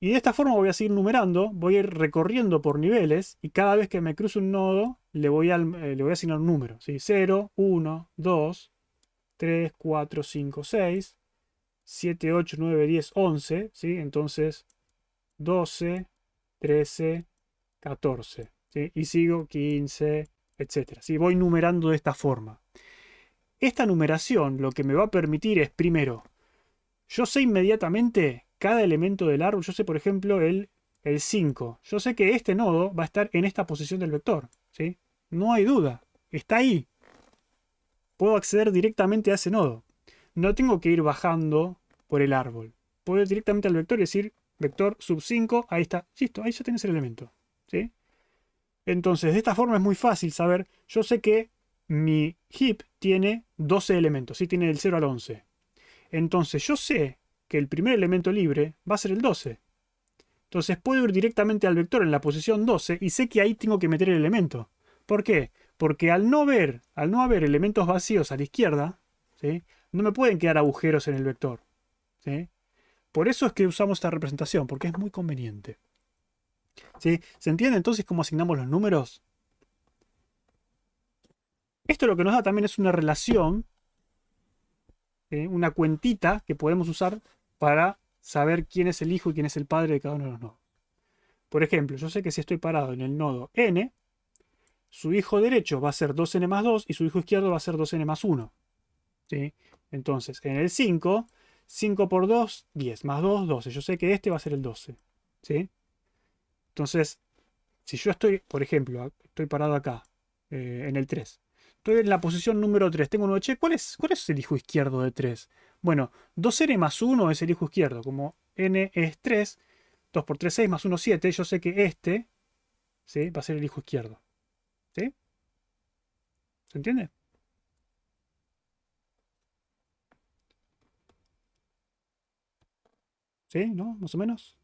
Y de esta forma voy a seguir numerando, voy a ir recorriendo por niveles y cada vez que me cruce un nodo le voy a asignar un número. ¿Sí? 0, 1, 2, 3, 4, 5, 6, 7, 8, 9, 10, 11. ¿Sí? Entonces 12, 13, 14. ¿Sí? Y sigo 15, etc. ¿Sí? Voy numerando de esta forma. Esta numeración lo que me va a permitir es, primero, yo sé inmediatamente cada elemento del árbol. Yo sé, por ejemplo, el 5. Yo sé que este nodo va a estar en esta posición del vector. ¿Sí? No hay duda. Está ahí. Puedo acceder directamente a ese nodo. No tengo que ir bajando por el árbol. Puedo ir directamente al vector y decir, vector sub 5, ahí está. Listo, ahí ya tienes el elemento. ¿Sí? Entonces, de esta forma es muy fácil saber. Yo sé que mi heap tiene 12 elementos. ¿Sí? Tiene del 0 al 11. Entonces, yo sé que el primer elemento libre va a ser el 12. Entonces, puedo ir directamente al vector en la posición 12 y sé que ahí tengo que meter el elemento. ¿Por qué? Porque al no haber elementos vacíos a la izquierda, ¿sí? No me pueden quedar agujeros en el vector. ¿Sí? Por eso es que usamos esta representación, porque es muy conveniente. ¿Sí? ¿Se entiende entonces cómo asignamos los números? Esto lo que nos da también es una relación, una cuentita que podemos usar para saber quién es el hijo y quién es el padre de cada uno de los nodos. Por ejemplo, yo sé que si estoy parado en el nodo n, su hijo derecho va a ser 2n más 2 y su hijo izquierdo va a ser 2n más 1. ¿Sí? Entonces, en el 5, 5 por 2, 10, más 2, 12. Yo sé que este va a ser el 12. ¿Sí? Entonces, si yo estoy, por ejemplo, estoy parado acá, en el 3. Estoy en la posición número 3. Tengo uno de, ¿cuál es el hijo izquierdo de 3? Bueno, 2n más 1 es el hijo izquierdo. Como n es 3, 2 por 3, 6, más 1, 7. Yo sé que este, ¿sí? Va a ser el hijo izquierdo. ¿Sí? ¿Se entiende? ¿Sí? ¿No? ¿Más o menos?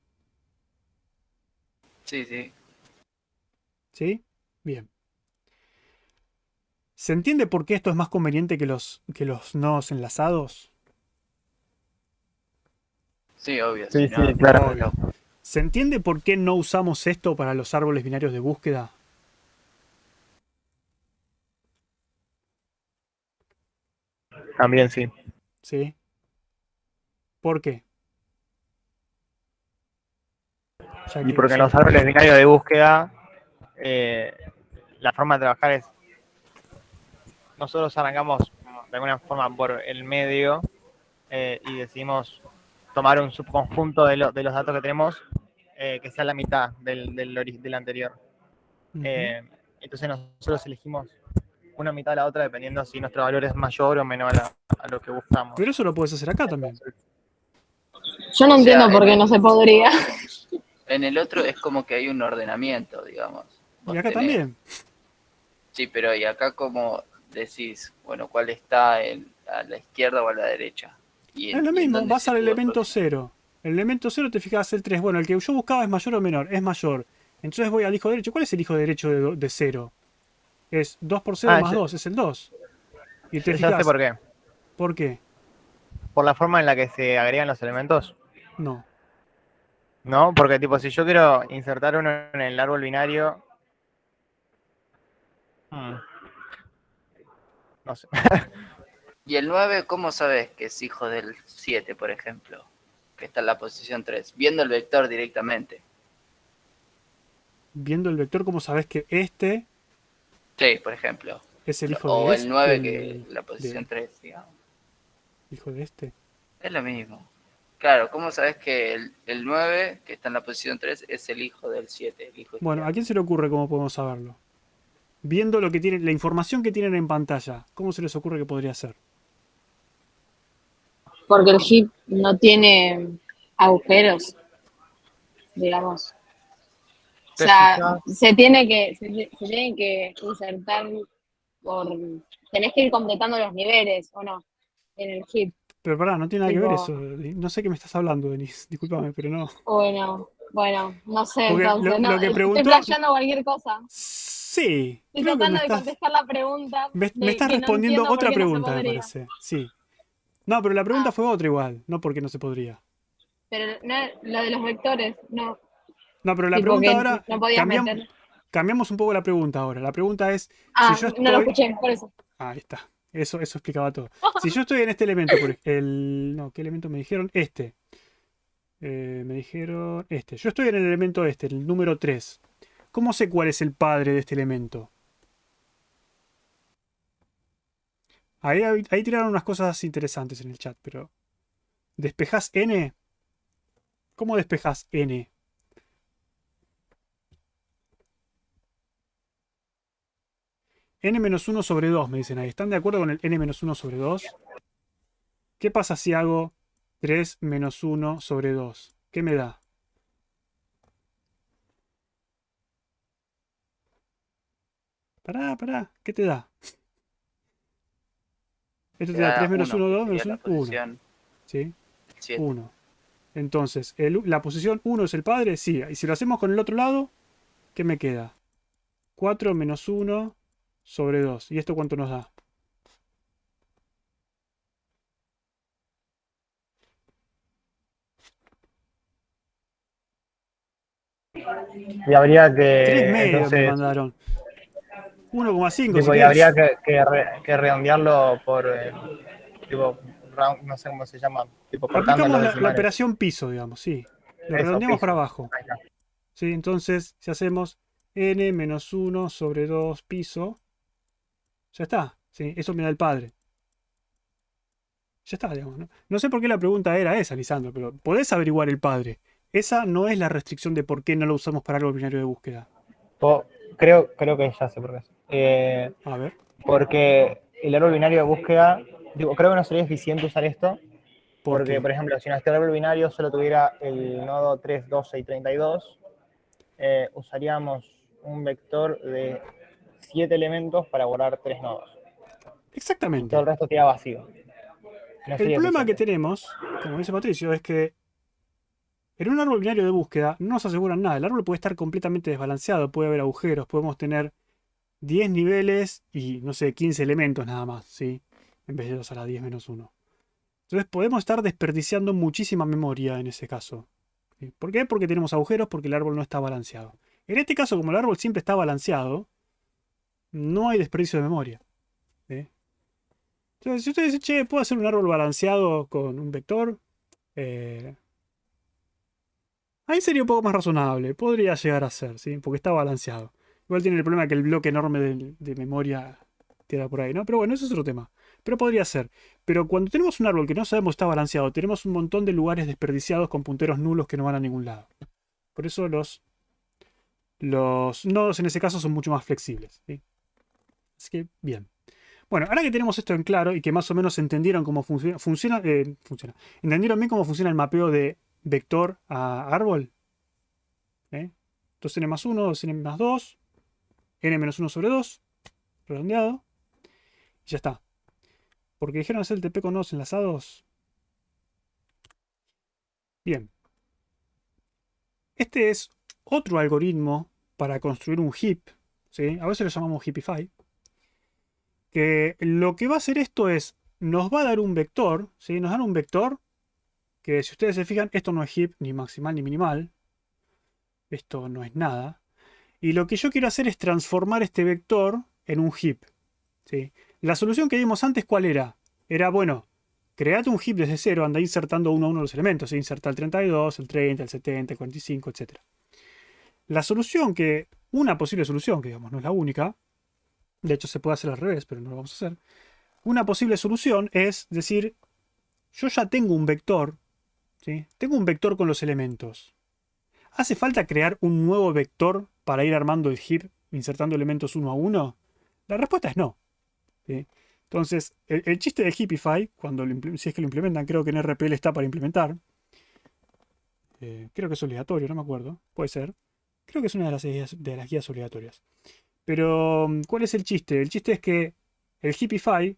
Sí, sí. ¿Sí? Bien. ¿Se entiende por qué esto es más conveniente que los nodos enlazados? Sí, obvio. Sí, si sí, no, claro. no. ¿Se entiende por qué no usamos esto para los árboles binarios de búsqueda? También sí. ¿Sí? ¿Por qué? Ya Y que porque en ya- los árboles binarios de búsqueda, la forma de trabajar es, nosotros arrancamos de alguna forma por el medio y decidimos tomar un subconjunto de los datos que tenemos que sea la mitad del anterior. Ujú. Entonces nosotros elegimos una mitad a la otra dependiendo si nuestro valor es mayor o menor a lo que buscamos. Pero eso lo puedes hacer acá también. Yo no O sea, entiendo por qué no se podría. En el otro es como que hay un ordenamiento, digamos. Vos Y acá tenés- también. Sí, pero y acá como decís, bueno, ¿cuál está a la izquierda o a la derecha? Y Es lo y mismo, dónde vas se al pudo elemento aproximar. 0. El elemento 0 te fijas el 3. Bueno, el que yo buscaba es mayor o menor. Es mayor. Entonces voy al hijo derecho. ¿Cuál es el hijo derecho de 0? Es 2 por 0 más 2. Es el 2. Y te Ya sé fijas. por qué. ¿Por qué? Por la forma en la que se agregan los elementos. No. ¿No? Porque tipo, si yo quiero insertar uno en el árbol binario. No sé. Y el 9, ¿cómo sabes que es hijo del 7, por ejemplo? Que está en la posición 3, viendo el vector directamente. Viendo el vector, ¿cómo sabes que este Sí, por ejemplo. es el hijo O de el 9 que este? es la posición 3, digamos. Hijo de este. Es lo mismo. Claro, ¿cómo sabes que el 9, que está en la posición 3, es el hijo del 7, el hijo Bueno, ¿a izquierdo? quién se le ocurre cómo podemos saberlo? Viendo lo que tienen, la información que tienen en pantalla, ¿cómo se les ocurre que podría ser? Porque el heap no tiene agujeros, digamos. O Te sea, fijas. se tienen que insertar por... Tenés que ir completando los niveles, ¿o no? En el heap. Pero pará, no tiene nada que ver eso. Tipo, No sé qué me estás hablando, Denise. Discúlpame, pero no. bueno, no sé, Porque entonces, lo no, que estoy preguntó. flasheando cualquier cosa. Sí, Estoy creo que tratando de contestar la pregunta me estás que no respondiendo entiendo por otra qué no se pregunta, me podría. parece. Sí. No, pero la pregunta Ah, fue otra igual, no porque no se podría. pero no, lo de los vectores, no, No, pero la tipo pregunta que ahora, no podías meter. cambiamos un poco la pregunta ahora. La pregunta es, si Ah, yo no lo estoy... escuché, por eso. Ahí está. Eso explicaba todo. Si yo estoy en este elemento, no, ¿qué elemento me dijeron? Este. Me dijeron este. Yo estoy en el elemento este, el número 3. ¿Cómo sé cuál es el padre de este elemento? Ahí tiraron unas cosas interesantes en el chat, pero... ¿Despejás n? ¿Cómo despejás n? N-1 sobre 2, me dicen ahí. ¿Están de acuerdo con el N-1 sobre 2? ¿Qué pasa si hago 3 menos 1 sobre 2? ¿Qué me da? Pará. ¿Qué te da? Esto Te te da 3 da menos 1, 1, que 2 sería menos la 1, 1. posición ¿Sí? 7. 1. Entonces, la posición 1 es el padre, sí. Y si lo hacemos con el otro lado, ¿qué me queda? 4 menos 1 sobre 2. ¿Y esto cuánto nos da? Y habría 3 que, medios me entonces, mandaron. 1,5 si tipo, y habría querés. que redondearlo por, tipo, no sé cómo se llama, tipo, cortando Aplicamos los la decimales. operación piso, digamos, sí. Lo Eso, redondeamos para piso. abajo. Ahí está. ¿Sí? Entonces, si hacemos n menos 1 sobre 2 piso, ya está. ¿Sí? Eso me da el padre. Ya está, digamos, ¿no? No sé por qué la pregunta era esa, Lisandro, pero podés averiguar el padre. Esa no es la restricción de por qué no lo usamos para árbol binario de búsqueda. Creo que ya sé por qué. A ver, Porque el árbol binario de búsqueda, digo, creo que no sería eficiente usar esto, ¿por porque, qué? por ejemplo, si nuestro árbol binario solo tuviera el nodo 3, 12 y 32, usaríamos un vector de 7 elementos para guardar 3 nodos. Y todo el Exactamente. resto queda vacío. No El sería problema que eficiente. tenemos, como dice Patricio, es que en un árbol binario de búsqueda no nos aseguran nada. El árbol puede estar completamente desbalanceado, puede haber agujeros, podemos tener 10 niveles y, no sé, 15 elementos nada más, ¿sí? En vez de 2 a la 10 menos 1. Entonces podemos estar desperdiciando muchísima memoria en ese caso. ¿Sí? ¿Por qué? Porque tenemos agujeros, porque el árbol no está balanceado. En este caso, como el árbol siempre está balanceado, no hay desperdicio de memoria. ¿Sí? Entonces, si ustedes dicen, che, ¿puedo hacer un árbol balanceado con un vector? Ahí sería un poco más razonable. Podría llegar a ser, ¿sí? Porque está balanceado. Igual tiene el problema que el bloque enorme de memoria queda por ahí, ¿no? Pero bueno, eso es otro tema. Pero podría ser. Pero cuando tenemos un árbol que no sabemos está balanceado, tenemos un montón de lugares desperdiciados con punteros nulos que no van a ningún lado. Por eso los nodos en ese caso son mucho más flexibles, ¿sí? Así que, bien. Bueno, ahora que tenemos esto en claro y que más o menos entendieron cómo funciona, entendieron bien cómo funciona el mapeo de vector a árbol. 2n más 1, 2n más 2, n menos 1 sobre 2, redondeado. Y ya está. Porque dijeron hacer el TP con nodos enlazados. Bien. Este es otro algoritmo para construir un heap. ¿Sí? A veces lo llamamos Heapify. Que lo que va a hacer esto es, nos va a dar un vector. ¿Sí? Nos dan un vector que, si ustedes se fijan, esto no es heap ni maximal ni minimal. Esto no es nada. Y lo que yo quiero hacer es transformar este vector en un heap. ¿Sí? La solución que vimos antes, ¿cuál era? Era, bueno, create un heap desde cero, anda insertando uno a uno los elementos. ¿Sí? Inserta el 32, el 30, el 70, el 45, etc. La solución una posible solución, que digamos no es la única, de hecho se puede hacer al revés, pero no lo vamos a hacer. Una posible solución es decir, yo ya tengo un vector, ¿sí? Tengo un vector con los elementos. ¿Hace falta crear un nuevo vector para ir armando el heap, insertando elementos uno a uno? La respuesta es no. ¿Sí? Entonces, el chiste de Heapify, si es que lo implementan, creo que en RPL está para implementar. Creo que es obligatorio, no me acuerdo. Puede ser. Creo que es una de las guías obligatorias. Pero, ¿cuál es el chiste? El chiste es que el Heapify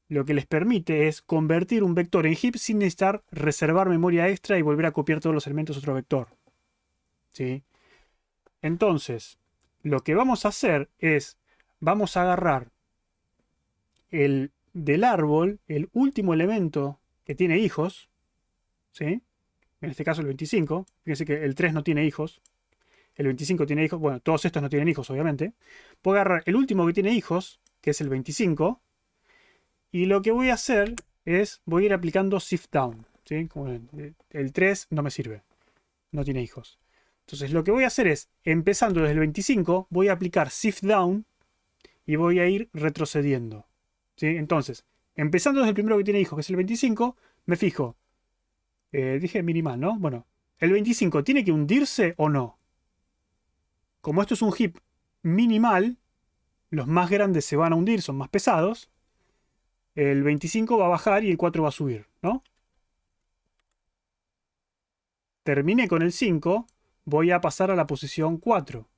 lo que les permite es convertir un vector en heap sin necesitar reservar memoria extra y volver a copiar todos los elementos a otro vector. ¿Sí? Entonces, lo que vamos a hacer es, vamos a agarrar del árbol el último elemento que tiene hijos, ¿sí? En este caso el 25. Fíjense que el 3 no tiene hijos. El 25 tiene hijos. Bueno, todos estos no tienen hijos, obviamente. Puedo agarrar el último que tiene hijos, que es el 25. Y lo que voy a hacer es, voy a ir aplicando sift down. ¿Sí? Como el 3 no me sirve. No tiene hijos. Entonces lo que voy a hacer es, empezando desde el 25, voy a aplicar sift down y voy a ir retrocediendo. ¿Sí? Entonces, empezando desde el primero que tiene hijos, que es el 25, me fijo. Dije minimal, ¿no? Bueno, ¿el 25 tiene que hundirse o no? Como esto es un heap minimal, los más grandes se van a hundir, son más pesados. El 25 va a bajar y el 4 va a subir, ¿no? Terminé con el 5, voy a pasar a la posición 4.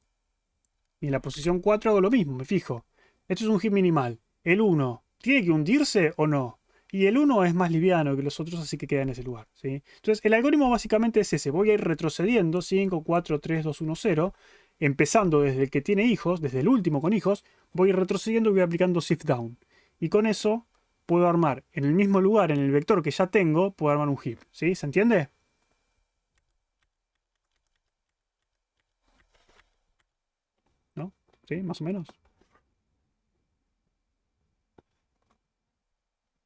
Y en la posición 4 hago lo mismo, me fijo. Esto es un heap minimal. El 1, ¿tiene que hundirse o no? Y el 1 es más liviano que los otros, así que queda en ese lugar, ¿sí? Entonces, el algoritmo básicamente es ese. Voy a ir retrocediendo 5, 4, 3, 2, 1, 0. Empezando desde el que tiene hijos, desde el último con hijos, voy a ir retrocediendo y voy aplicando shift down. Y con eso puedo armar en el mismo lugar, en el vector que ya tengo, puedo armar un heap, ¿sí? ¿Se entiende? ¿No? ¿Sí? Más o menos.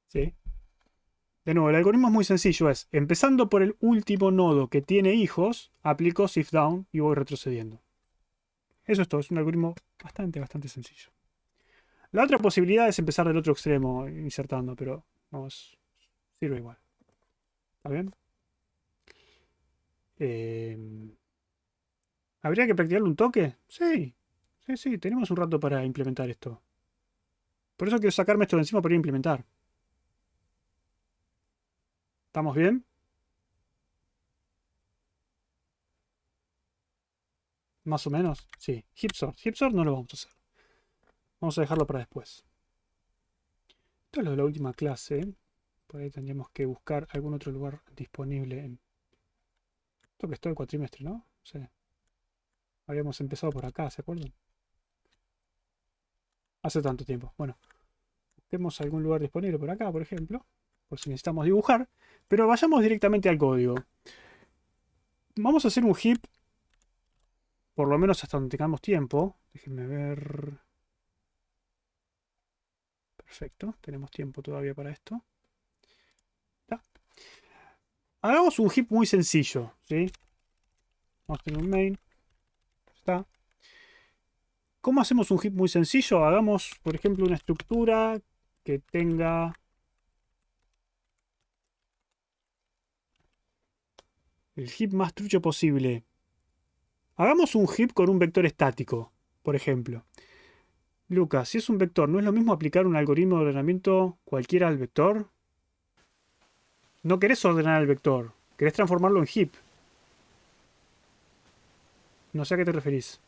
¿Sí? De nuevo, el algoritmo es muy sencillo. Es, empezando por el último nodo que tiene hijos, aplico shift down y voy retrocediendo. Eso es todo. Es un algoritmo bastante sencillo. La otra posibilidad es empezar del otro extremo insertando, pero vamos, sirve igual. ¿Está bien? ¿Habría que practicarle un toque? Sí. Sí, tenemos un rato para implementar esto. Por eso quiero sacarme esto de encima para ir a implementar. ¿Estamos bien? Más o menos. Sí. Heap sort. Heap sort no lo vamos a hacer. Vamos a dejarlo para después. Esto es lo de la última clase. Por ahí tendríamos que buscar algún otro lugar disponible. Esto que es todo el cuatrimestre, ¿no? Sí. Habíamos empezado por acá, ¿se acuerdan? Hace tanto tiempo. Bueno. Busquemos algún lugar disponible por acá, por ejemplo. Por si necesitamos dibujar. Pero vayamos directamente al código. Vamos a hacer un heap. Por lo menos hasta donde tengamos tiempo. Déjenme ver. Perfecto. Tenemos tiempo todavía para esto. ¿Está? Hagamos un heap muy sencillo. ¿Sí? Vamos a tener un main. ¿Está? ¿Cómo hacemos un heap muy sencillo? Hagamos, por ejemplo, una estructura que tenga... el heap más trucho posible. Hagamos un heap con un vector estático, por ejemplo. Lucas, si es un vector, ¿no es lo mismo aplicar un algoritmo de ordenamiento cualquiera al vector? No querés ordenar el vector, querés transformarlo en heap. No sé a qué te referís.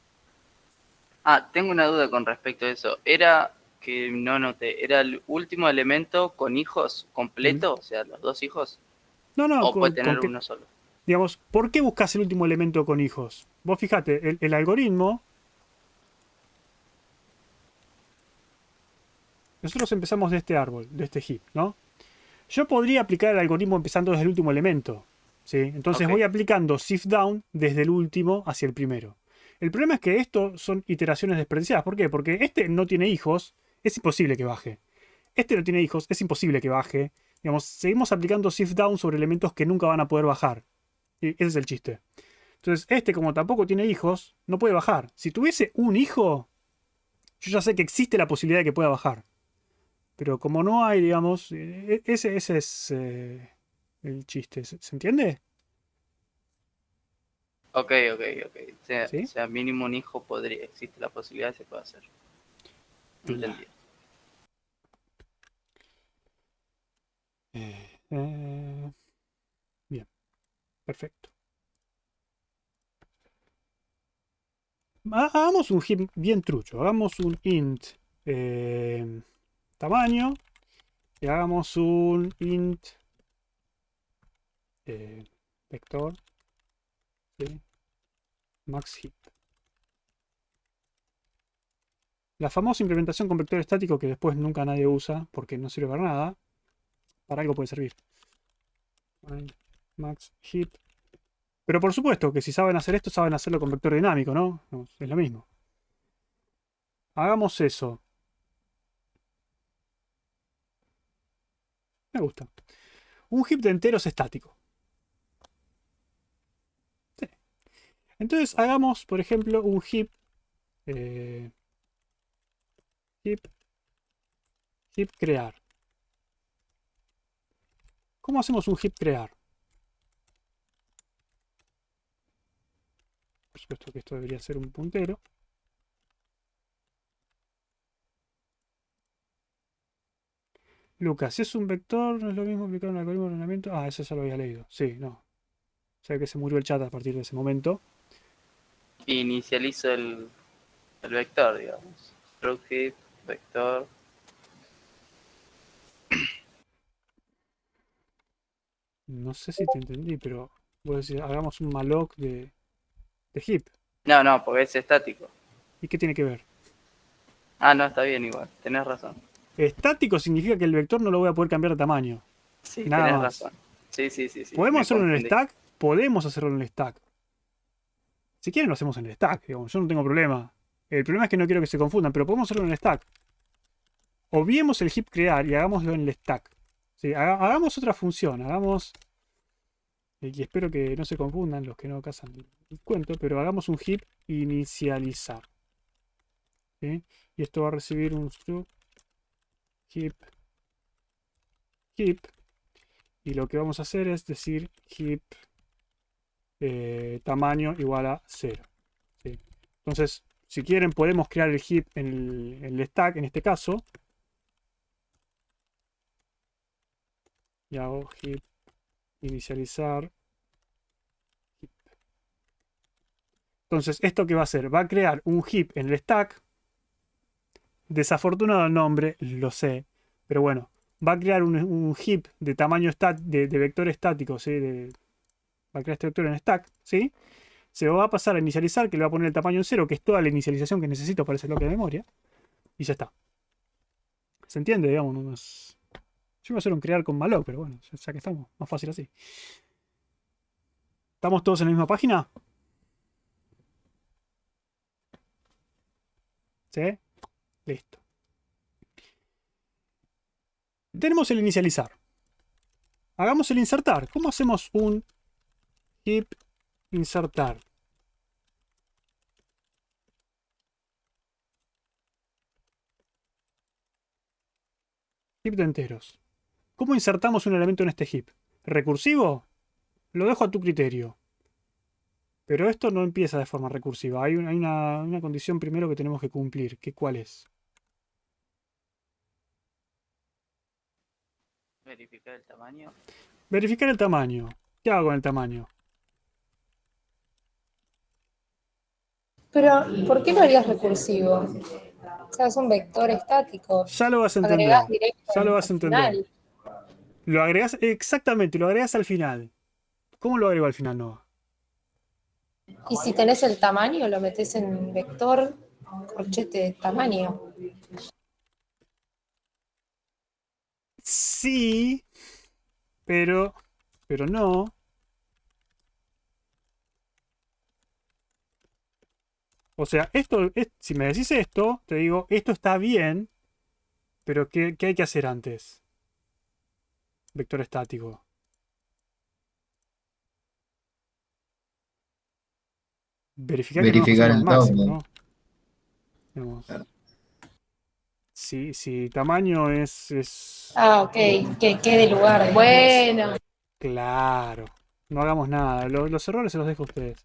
Ah, tengo una duda con respecto a eso. Era que no noté, ¿era el último elemento con hijos completo? O sea, los dos hijos. No, no, ¿O puede con tener que, uno solo? digamos, ¿por qué buscas el último elemento con hijos? Vos fijate, el algoritmo. Nosotros empezamos de este árbol, de este heap, ¿no? Yo podría aplicar el algoritmo empezando desde el último elemento, ¿sí? Entonces Ok. voy aplicando shift down desde el último hacia el primero. El problema es que esto son iteraciones desperdiciadas. ¿Por qué? Porque este no tiene hijos, es imposible que baje. Este no tiene hijos, es imposible que baje. Digamos, seguimos aplicando shift down sobre elementos que nunca van a poder bajar. Y ese es el chiste. Entonces, este, como tampoco tiene hijos, no puede bajar. Si tuviese un hijo, yo ya sé que existe la posibilidad de que pueda bajar. Pero como no hay, digamos, ese es el chiste. ¿Se entiende? Ok. ¿Sí? O sea, mínimo un hijo podría, existe la posibilidad de que se pueda hacer. Entendido. Bien, perfecto. Hagamos un heap bien trucho. Hagamos un int tamaño y hagamos un int vector, ¿sí? Max heap. La famosa implementación con vector estático que después nunca nadie usa porque no sirve para nada. Para algo puede servir. Max heap. Pero por supuesto que si saben hacer esto, saben hacerlo con vector dinámico, ¿no? No, es lo mismo. Hagamos eso. Me gusta. Un heap de enteros estático. Sí. Entonces hagamos, por ejemplo, un heap. Heap crear. ¿Cómo hacemos un heap crear? Por supuesto que esto debería ser un puntero. Lucas, si es un vector, no es lo mismo aplicar un algoritmo de ordenamiento. Ah, eso ya lo había leído. Sí, no. O sea que se murió el chat a partir de ese momento. Inicializo el vector, digamos. Root heap, vector. No sé si te entendí, pero vos decís, hagamos un malloc de heap. No, porque es estático. ¿Y qué tiene que ver? Ah, no, está bien igual. Tenés razón. Estático significa que el vector no lo voy a poder cambiar de tamaño. Sí, Nada tenés más. razón. Sí. ¿Podemos Me hacerlo en el confundí. stack? Podemos hacerlo en el stack. Si quieren lo hacemos en el stack, digamos. Yo no tengo problema. El problema es que no quiero que se confundan, pero podemos hacerlo en el stack. Obviemos el heap crear y hagámoslo en el stack. ¿Sí? Hagamos otra función. Hagamos... Y espero que no se confundan los que no casan el cuento, pero hagamos un heap inicializar. ¿Sí? Y esto va a recibir un struct heap. Y lo que vamos a hacer es decir heap tamaño igual a 0. ¿Sí? Entonces, si quieren, podemos crear el heap en el stack, en este caso. Y hago heap inicializar. Heap. Entonces, ¿esto qué va a hacer? Va a crear un heap en el stack. Desafortunado el nombre, lo sé. Pero bueno, va a crear un heap de tamaño de vector estático. ¿Sí? Va a crear este vector en stack. ¿Sí? Se lo va a pasar a inicializar, que le va a poner el tamaño en 0, que es toda la inicialización que necesito para ese bloque de memoria. Y ya está. ¿Se entiende? Digamos, yo iba a hacer un crear con malloc, pero bueno, ya que estamos, más fácil así. ¿Estamos todos en la misma página? ¿Sí? Listo. Tenemos el inicializar. Hagamos el insertar. ¿Cómo hacemos un heap insertar? Heap de enteros. ¿Cómo insertamos un elemento en este heap? ¿Recursivo? Lo dejo a tu criterio. Pero esto no empieza de forma recursiva. Hay una condición primero que tenemos que cumplir. ¿Cuál es? Verificar el tamaño. Verificar el tamaño. ¿Qué hago con el tamaño? Pero, ¿por qué lo harías recursivo? O sea, es un vector estático. Ya lo vas a entender. Agregás directo Ya lo vas a al entender. final. Lo agregas, exactamente, lo agregas al final. ¿Cómo lo agrego al final, Noah? Y si tenés el tamaño, lo metes en vector, corchete de tamaño. Sí, pero no. O sea, si me decís esto, te digo, esto está bien, pero ¿qué hay que hacer antes? Vector estático. Verificar que no nos Verificar pasemos el del máximo, todo. ¿no? Digamos, si tamaño es... Ah, ok, que quede lugar. Bueno. Claro. No hagamos nada. Los errores se los dejo a ustedes.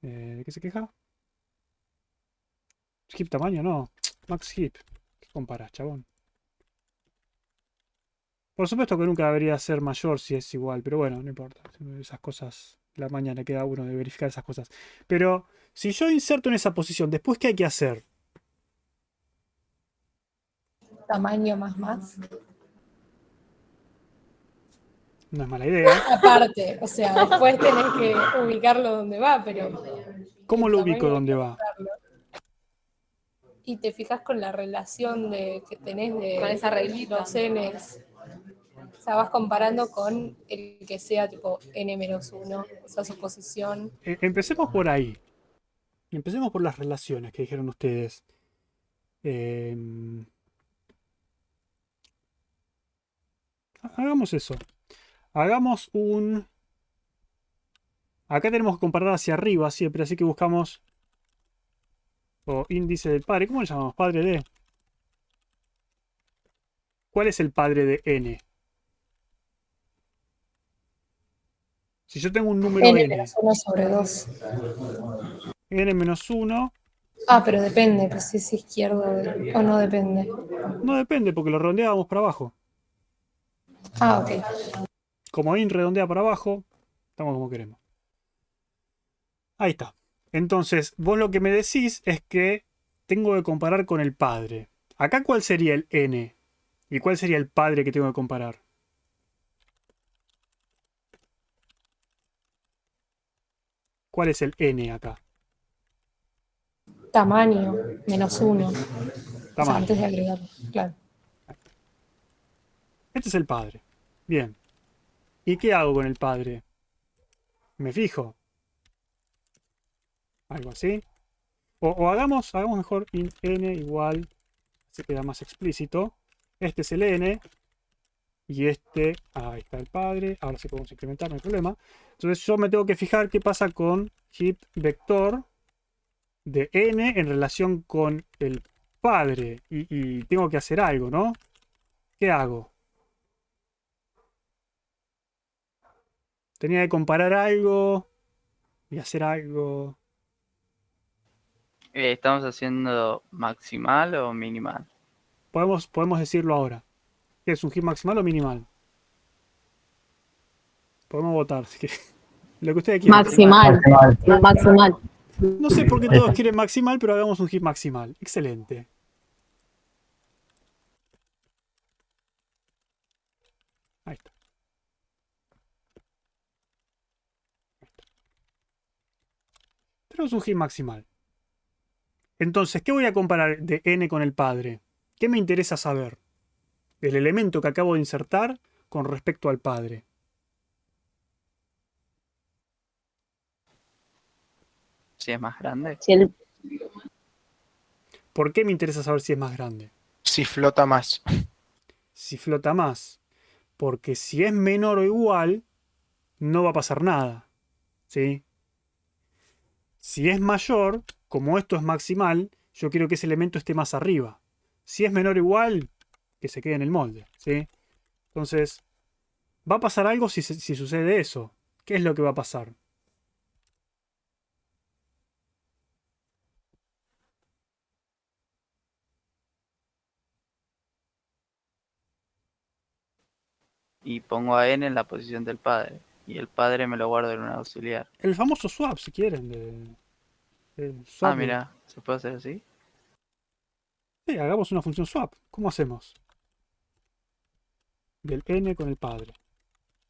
¿De qué se queja? Skip tamaño, no. Max skip. ¿Qué comparas, chabón? Por supuesto que nunca debería ser mayor si es igual, pero bueno, no importa. Esas cosas, la mañana queda uno de verificar esas cosas. Pero si yo inserto en esa posición, ¿después qué hay que hacer? Tamaño más. No es mala idea. Aparte, o sea, después tenés que ubicarlo donde va, pero ¿Cómo el lo ubico tamaño hay dónde que va? buscarlo. Y te fijas con la relación que tenés de Con esa reglita. los n's. O sea, vas comparando con el que sea tipo n-1, esa suposición. Empecemos por ahí. Empecemos por las relaciones que dijeron ustedes. Hagamos eso. Hagamos un... Acá tenemos que comparar hacia arriba siempre, así que buscamos... O índice del padre. ¿Cómo le llamamos? Padre de... ¿Cuál es el padre de n? Si yo tengo un número n, n-1 sobre 2. n menos 1, Ah, pero depende, pues si es izquierdo o no depende. no depende porque lo redondeábamos para abajo. Ah, ok. Como in redondea para abajo, estamos como queremos. Ahí está. Entonces, vos lo que me decís es que tengo que comparar con el padre. Acá, ¿cuál sería el n? ¿Y cuál sería el padre que tengo que comparar? ¿Cuál es el n acá? Tamaño, -1. O sea, Tamaño. antes de agregarlo, claro. Este es el padre. Bien. ¿Y qué hago con el padre? Me fijo. Algo así. O hagamos mejor int n igual, se queda más explícito. Este es el n. Y este, ahí está el padre. Ahora sí podemos incrementar, no hay problema. Entonces yo me tengo que fijar qué pasa con heap vector de n en relación con el padre. Y tengo que hacer algo, ¿no? ¿Qué hago? Tenía que comparar algo y hacer algo. ¿Estamos haciendo maximal o minimal? Podemos decirlo ahora. ¿Qué es un heap maximal o minimal? Podemos votar. Así que, lo que ustedes quieran. Maximal. No sé por qué todos quieren maximal, pero hagamos un heap maximal. Excelente. Ahí está. Tenemos un heap maximal. Entonces, ¿qué voy a comparar de n con el padre? ¿Qué me interesa saber? El elemento que acabo de insertar con respecto al padre. Si es más grande. ¿Por qué me interesa saber si es más grande? Si flota más. Si flota más. Porque si es menor o igual, no va a pasar nada. ¿Sí? Si es mayor, como esto es maximal, yo quiero que ese elemento esté más arriba. Si es menor o igual, que se quede en el molde. ¿Sí? Entonces, va a pasar algo si sucede eso. ¿Qué es lo que va a pasar? y pongo a n en la posición del padre. Y el padre me lo guardo en un auxiliar. El famoso swap, si quieren. El swap Ah, mira, ¿se puede hacer así? Sí, hagamos una función swap. ¿Cómo hacemos? Del n con el padre.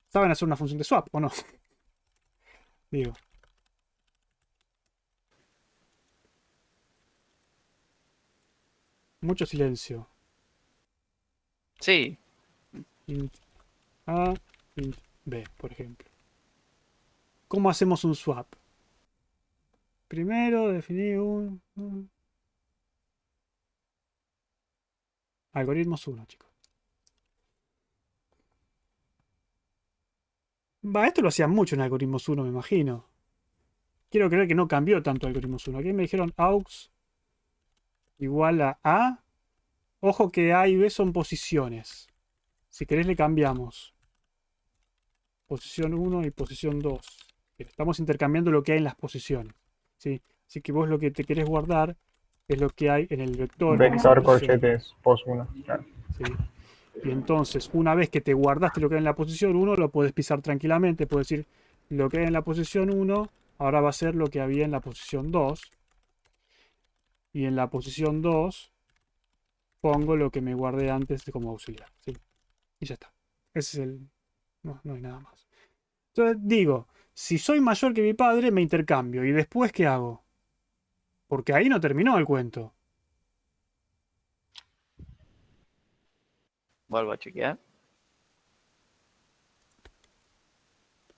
¿Saben hacer una función de swap o no? Digo. Mucho silencio. Sí. Int A, int B, por ejemplo. ¿Cómo hacemos un swap? Primero definir un algoritmos 1, chicos. Va, esto lo hacían mucho en algoritmos 1, me imagino. Quiero creer que no cambió tanto algoritmos 1. Aquí me dijeron aux igual a A. Ojo que A y B son posiciones. Si querés le cambiamos. Posición 1 y posición 2. Estamos intercambiando lo que hay en las posiciones. ¿Sí? Así que vos lo que te querés guardar es lo que hay en el vector. Vector corchetes pos 1. Claro. ¿Sí? Y entonces, una vez que te guardaste lo que hay en la posición 1, lo puedes pisar tranquilamente. Puedes decir, lo que hay en la posición 1 ahora va a ser lo que había en la posición 2. Y en la posición 2 pongo lo que me guardé antes como auxiliar. ¿Sí? Y ya está. Ese es el... No hay nada más. Entonces digo, si soy mayor que mi padre, me intercambio. ¿Y después qué hago? Porque ahí no terminó el cuento. Vuelvo a chequear.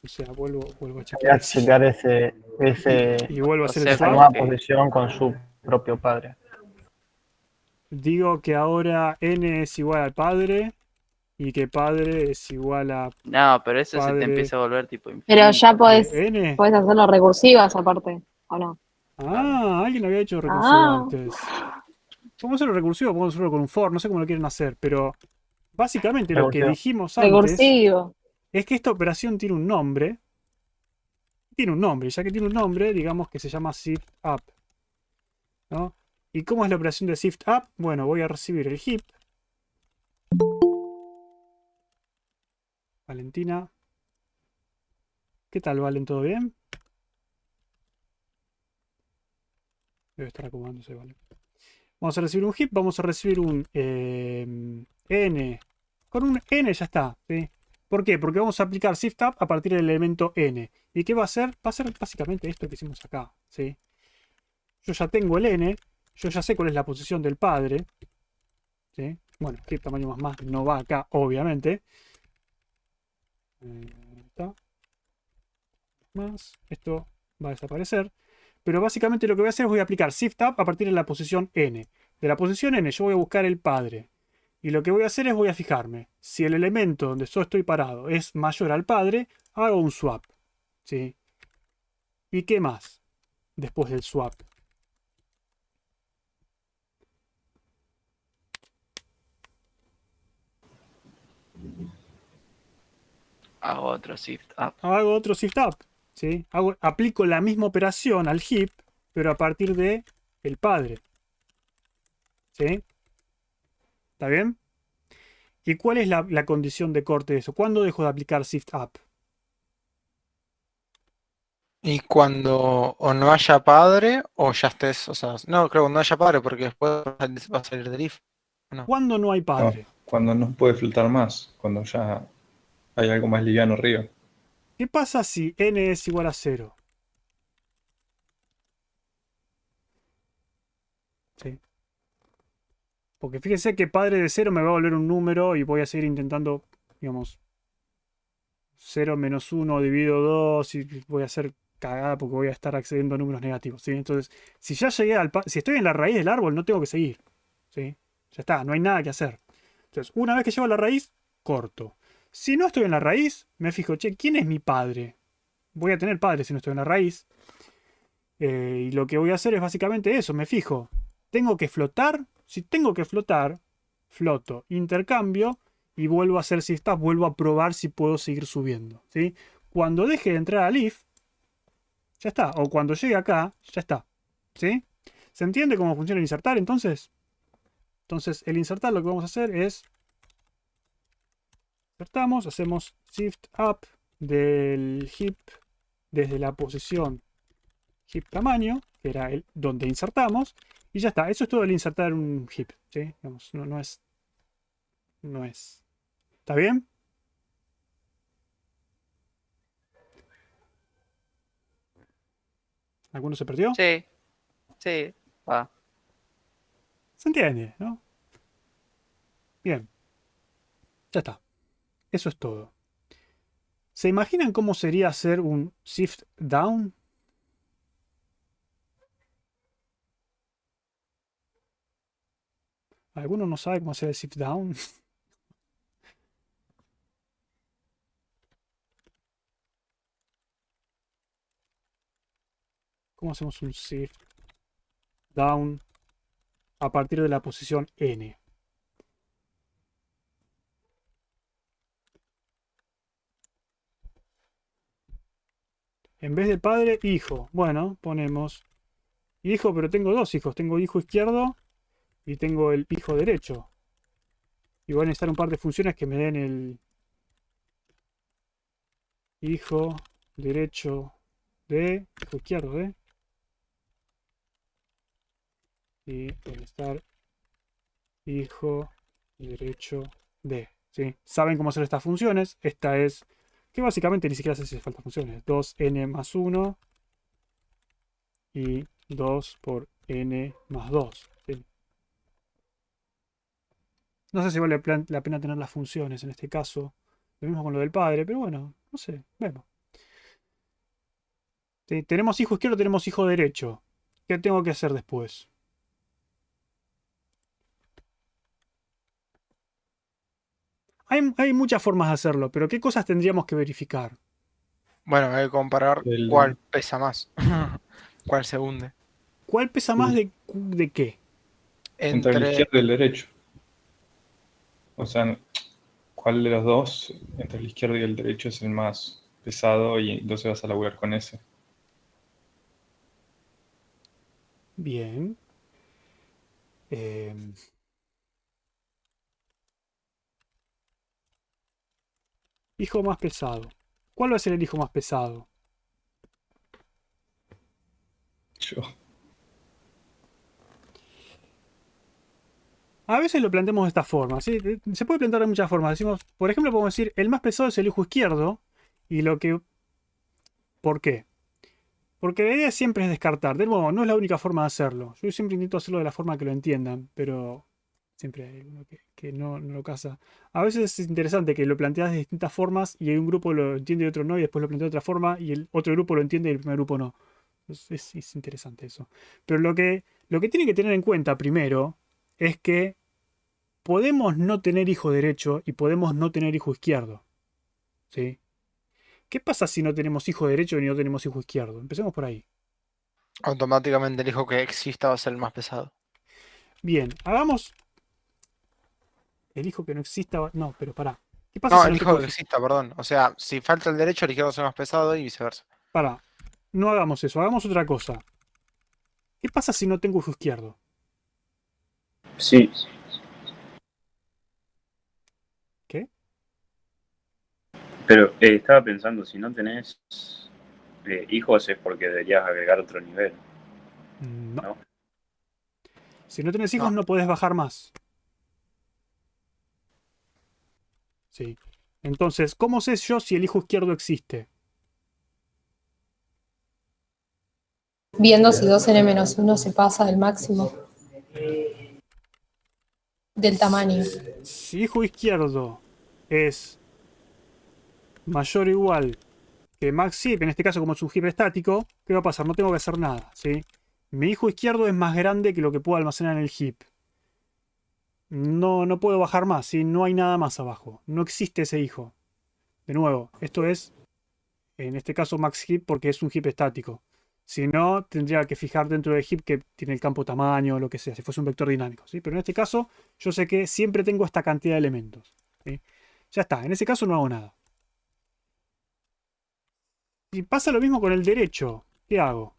O sea, vuelvo a Voy chequear. a checar Y vuelvo a hacer el esa swap. nueva posición con su propio padre. Digo que ahora n es igual al padre y que padre es igual a No, pero eso se padre te empieza a volver tipo Pero infinito. ya podés n. hacerlo recursivas aparte, ¿o no? Ah, alguien lo había hecho recursivo antes. Podemos hacerlo recursivo, podemos hacerlo con un for, no sé cómo lo quieren hacer, pero básicamente lo que Recursivo. dijimos antes Recursivo. es que esta operación tiene un nombre. Tiene un nombre, y ya que tiene un nombre, digamos que se llama shift up. ¿No? ¿Y cómo es la operación de shift up? Bueno, voy a recibir el heap. Valentina. ¿Qué tal, Valen? ¿Todo bien? Debe estar acomodándose, vale. Vamos a recibir un heap, vamos a recibir un n. Con un n ya está, ¿sí? ¿Por qué? Porque vamos a aplicar shift up a partir del elemento n. ¿Y qué va a hacer? Va a ser básicamente esto que hicimos acá, ¿sí? Yo ya tengo el n, yo ya sé cuál es la posición del padre, ¿sí? Bueno, heap tamaño más no va acá, obviamente. Está. Más, esto va a desaparecer. Pero básicamente lo que voy a hacer es voy a aplicar shift up a partir de la posición n. De la posición n yo voy a buscar el padre. Y lo que voy a hacer es voy a fijarme. Si el elemento donde yo estoy parado es mayor al padre, hago un swap. ¿Sí? ¿Y qué más? Después del swap. Hago otro shift up. Hago otro shift up. ¿Sí? Aplico la misma operación al heap, pero a partir de el padre. ¿Sí? ¿Está bien? ¿Y cuál es la condición de corte de eso? ¿Cuándo dejo de aplicar shift up? Y cuando o no haya padre o ya estés, o sea, no, creo que no haya padre porque después va a salir del if. No. ¿Cuándo no hay padre? No, cuando no puede flotar más, cuando ya hay algo más liviano arriba. ¿Qué pasa si n es igual a 0? ¿Sí? Porque fíjense que padre de 0 me va a volver un número y voy a seguir intentando, digamos, 0 menos 1 dividido 2 y voy a hacer cagada porque voy a estar accediendo a números negativos. ¿Sí? Entonces, si ya llegué si estoy en la raíz del árbol, no tengo que seguir. ¿Sí? Ya está, no hay nada que hacer. Entonces, una vez que llego a la raíz, corto. Si no estoy en la raíz, me fijo, che, ¿quién es mi padre? Voy a tener padre si no estoy en la raíz. Y lo que voy a hacer es básicamente eso, me fijo. ¿Tengo que flotar? Si tengo que flotar, floto, intercambio y vuelvo a hacer shift up, vuelvo a probar si puedo seguir subiendo. ¿Sí? Cuando deje de entrar al if, ya está. O cuando llegue acá, ya está. ¿Sí? ¿Se entiende cómo funciona el insertar entonces? Entonces, el insertar lo que vamos a hacer es Insertamos, hacemos shift up del heap desde la posición heap tamaño, que era el donde insertamos, y ya está. Eso es todo el insertar un heap, ¿sí? Digamos, no es. ¿Está bien? ¿Alguno se perdió? Sí, sí, va. Se entiende, ¿no? Bien. Ya está. Eso es todo. ¿Se imaginan cómo sería hacer un shift down? ¿Alguno no sabe cómo hacer el shift down? ¿Cómo hacemos un shift down a partir de la posición N? En vez de padre, hijo. Bueno, ponemos hijo, pero tengo dos hijos. Tengo hijo izquierdo y tengo el hijo derecho. Y voy a necesitar un par de funciones que me den el hijo derecho de hijo izquierdo de. Y puede estar hijo derecho de. ¿Sí? ¿Saben cómo hacer estas funciones? Esta es que básicamente ni siquiera hace falta funciones. 2n más 1 y 2 por n más 2. ¿Sí? No sé si vale la pena tener las funciones en este caso. Lo mismo con lo del padre, pero bueno, no sé, vemos. ¿Sí? Tenemos hijo izquierdo, tenemos hijo derecho. ¿Qué tengo que hacer después? Hay muchas formas de hacerlo, pero ¿qué cosas tendríamos que verificar? Bueno, hay que comparar cuál pesa más. Cuál se hunde. ¿Cuál pesa más de qué? Entre el izquierdo y el derecho. O sea, ¿cuál de los dos, entre el izquierdo y el derecho, es el más pesado y entonces vas a laburar con ese? Bien. Hijo más pesado. ¿Cuál va a ser el hijo más pesado? Yo. A veces lo planteamos de esta forma, ¿sí? Se puede plantear de muchas formas. Decimos, por ejemplo, podemos decir, el más pesado es el hijo izquierdo. Y lo que... ¿Por qué? Porque la idea siempre es descartar. De nuevo, no es la única forma de hacerlo. Yo siempre intento hacerlo de la forma que lo entiendan, pero siempre hay uno que no lo casa. A veces es interesante que lo planteas de distintas formas y hay un grupo lo entiende y otro no, y después lo plantea de otra forma y el otro grupo lo entiende y el primer grupo no. Es interesante eso. Pero lo que tienen que tener en cuenta primero es que podemos no tener hijo derecho y podemos no tener hijo izquierdo. ¿Sí? ¿Qué pasa si no tenemos hijo derecho y no tenemos hijo izquierdo? Empecemos por ahí. Automáticamente el hijo que exista va a ser el más pesado. Bien, hagamos el hijo que no exista. No, pero pará. ¿Qué pasa No, si el no hijo tengo que exista, perdón. O sea, si falta el derecho, el izquierdo va a ser más pesado y viceversa. Pará. No hagamos eso, hagamos otra cosa. ¿Qué pasa si no tengo hijo izquierdo? Sí. ¿Qué? Pero estaba pensando, si no tenés hijos es porque deberías agregar otro nivel. No. ¿No? Si no tenés hijos no podés bajar más. Sí. Entonces, ¿cómo sé yo si el hijo izquierdo existe? Viendo si 2n-1 se pasa del máximo del tamaño. Si hijo izquierdo es mayor o igual que max heap, en este caso como es un heap estático, ¿qué va a pasar? No tengo que hacer nada, ¿sí? Mi hijo izquierdo es más grande que lo que puedo almacenar en el heap. No puedo bajar más, ¿sí? No hay nada más abajo. No existe ese hijo. De nuevo, esto es, en este caso, max heap porque es un heap estático. Si no, tendría que fijar dentro del heap que tiene el campo tamaño o lo que sea, si fuese un vector dinámico, ¿sí? Pero en este caso, yo sé que siempre tengo esta cantidad de elementos, ¿sí? Ya está, en ese caso no hago nada. Si pasa lo mismo con el derecho, ¿qué hago?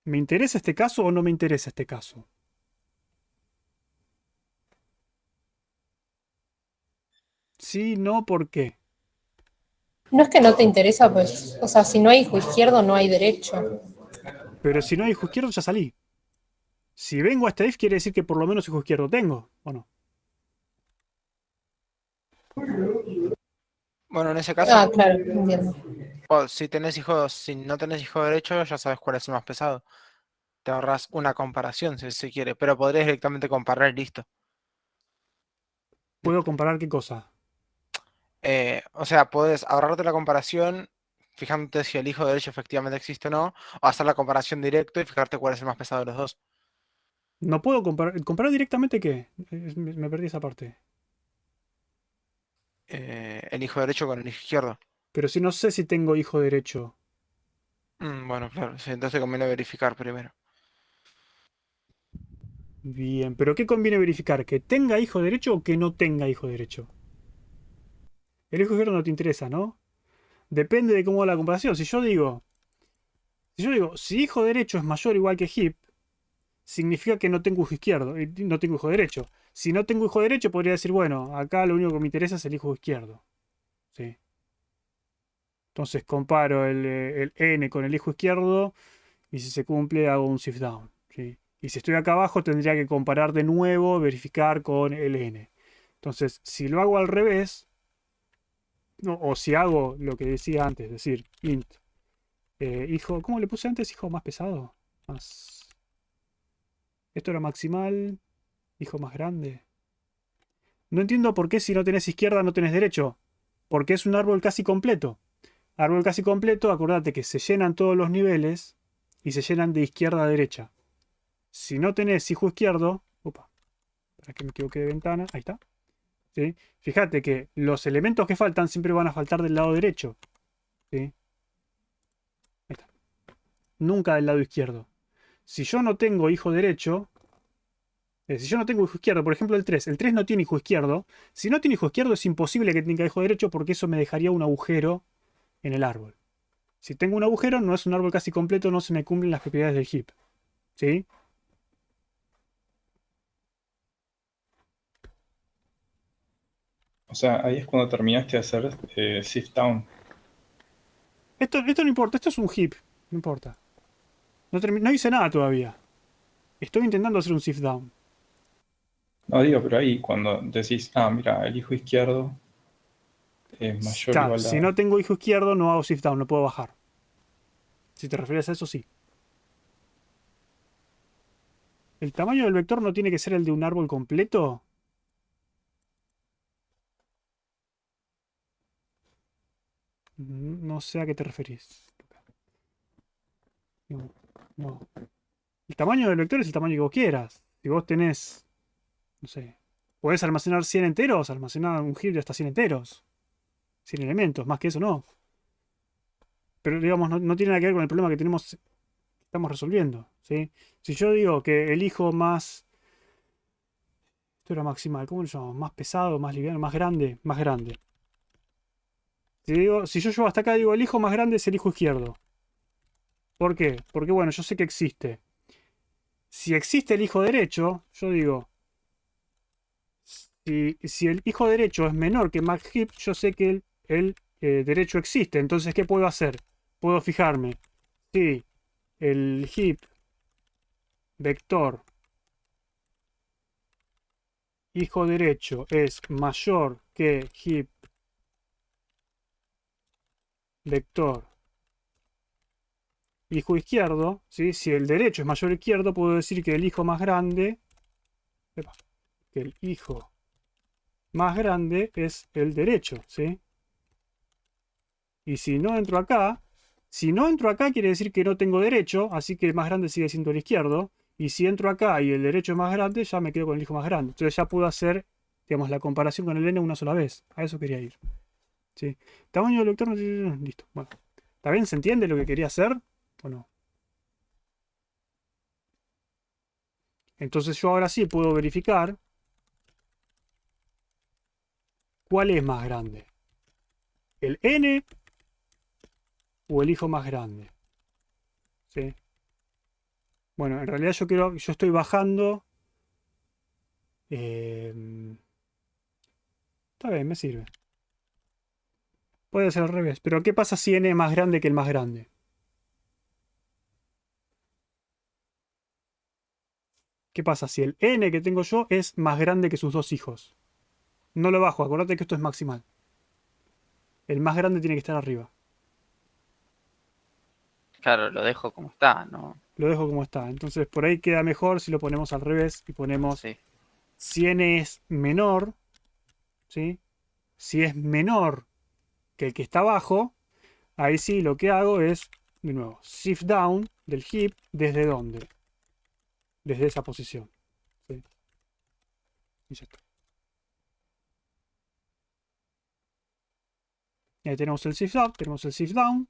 ¿Me interesa este caso o no me interesa este caso? sí, no, ¿por qué? No es que no te interesa, pues, o sea, si no hay hijo izquierdo, no hay derecho. Pero si no hay hijo izquierdo, ya salí. Si vengo a esta if, quiere decir que por lo menos hijo izquierdo tengo, ¿o no? Bueno, en ese caso, Ah, claro, entiendo. si no tenés hijo derecho, ya sabes cuál es el más pesado. Te ahorras una comparación si se quiere, pero podrías directamente comparar y listo. ¿Puedo comparar qué cosa? O sea, puedes ahorrarte la comparación fijándote si el hijo derecho efectivamente existe o no, o hacer la comparación directa y fijarte cuál es el más pesado de los dos. No puedo comparar. ¿Comparar directamente qué? Me perdí esa parte. El hijo derecho con el hijo izquierdo. Pero si no sé si tengo hijo derecho. Bueno, claro, sí, entonces conviene verificar primero. Bien, pero ¿qué conviene verificar? ¿Que tenga hijo derecho o que no tenga hijo derecho? El hijo izquierdo no te interesa, ¿no? Depende de cómo va la comparación. Si hijo derecho es mayor o igual que hip, significa que no tengo hijo izquierdo y no tengo hijo derecho. Si no tengo hijo derecho, podría decir, bueno, acá lo único que me interesa es el hijo izquierdo. ¿Sí? Entonces comparo el n con el hijo izquierdo y si se cumple hago un shift down. ¿Sí? Y si estoy acá abajo tendría que comparar de nuevo, verificar con el n. Entonces, si lo hago al revés, no, o si hago lo que decía antes, es decir, int, hijo, ¿cómo le puse antes? Hijo más pesado. Esto era maximal, hijo más grande. No entiendo por qué si no tenés izquierda no tenés derecho. Porque es un árbol casi completo. Árbol casi completo, acordate que se llenan todos los niveles y se llenan de izquierda a derecha. Si no tenés hijo izquierdo, para que me equivoqué de ventana, ahí está. ¿Sí? Fíjate que los elementos que faltan siempre van a faltar del lado derecho. ¿Sí? Ahí está. Nunca del lado izquierdo. Si yo no tengo hijo derecho, si yo no tengo hijo izquierdo, por ejemplo el 3 no tiene hijo izquierdo. Si no tiene hijo izquierdo es imposible que tenga hijo derecho porque eso me dejaría un agujero en el árbol. Si tengo un agujero, no es un árbol casi completo, no se me cumplen las propiedades del heap. ¿Sí? O sea, ahí es cuando terminaste de hacer Shift Down. Esto no importa, esto es un heap. No importa. No hice nada todavía. Estoy intentando hacer un shift down. No digo, pero ahí cuando decís, mira, el hijo izquierdo es mayor o Claro, igual si a... no tengo hijo izquierdo, no hago shift down, no puedo bajar. Si te refieres a eso, sí. ¿El tamaño del vector no tiene que ser el de un árbol completo? No sé a qué te referís. No. El tamaño del vector es el tamaño que vos quieras. Si vos tenés, no sé, podés almacenar 100 enteros, almacenar un heap de hasta 100 enteros. 100 elementos, más que eso no. Pero digamos, no tiene nada que ver con el problema que estamos resolviendo. ¿Sí? Si yo digo que el hijo más... Esto era maximal, ¿cómo lo llamamos? Más pesado, más liviano, más grande, más grande. Si yo llevo hasta acá, digo, el hijo más grande es el hijo izquierdo. ¿Por qué? Porque bueno, yo sé que existe. Si existe el hijo derecho, yo digo, si el hijo derecho es menor que max heap, yo sé que el derecho existe. Entonces, ¿qué puedo hacer? Puedo fijarme si el heap vector hijo derecho es mayor que heap vector hijo izquierdo, ¿sí? Si el derecho es mayor que izquierdo, puedo decir que el hijo más grande, que el hijo más grande es el derecho, ¿sí? Y si no entro acá quiere decir que no tengo derecho, así que el más grande sigue siendo el izquierdo. Y si entro acá y el derecho es más grande, ya me quedo con el hijo más grande. Entonces ya puedo hacer, digamos, la comparación con el n una sola vez. A eso quería ir. ¿Sí? Tamaño del vector, listo. Bueno, ¿está bien? ¿Se entiende lo que quería hacer o no? Entonces yo ahora sí puedo verificar cuál es más grande. ¿El n o el hijo más grande? ¿Sí? Bueno, en realidad yo estoy bajando. Está bien, me sirve. Puede ser al revés. Pero ¿qué pasa si n es más grande que el más grande? ¿Qué pasa si el n que tengo yo es más grande que sus dos hijos? No lo bajo, acordate que esto es maximal. El más grande tiene que estar arriba. Claro, lo dejo como está, ¿no? Lo dejo como está. Entonces por ahí queda mejor si lo ponemos al revés y ponemos Sí. si n es menor, ¿sí? Si es menor que el que está abajo, ahí sí lo que hago es, de nuevo, shift down del heap, ¿desde dónde? Desde esa posición. ¿Sí? Y ya está. Y ahí tenemos el shift up, tenemos el shift down.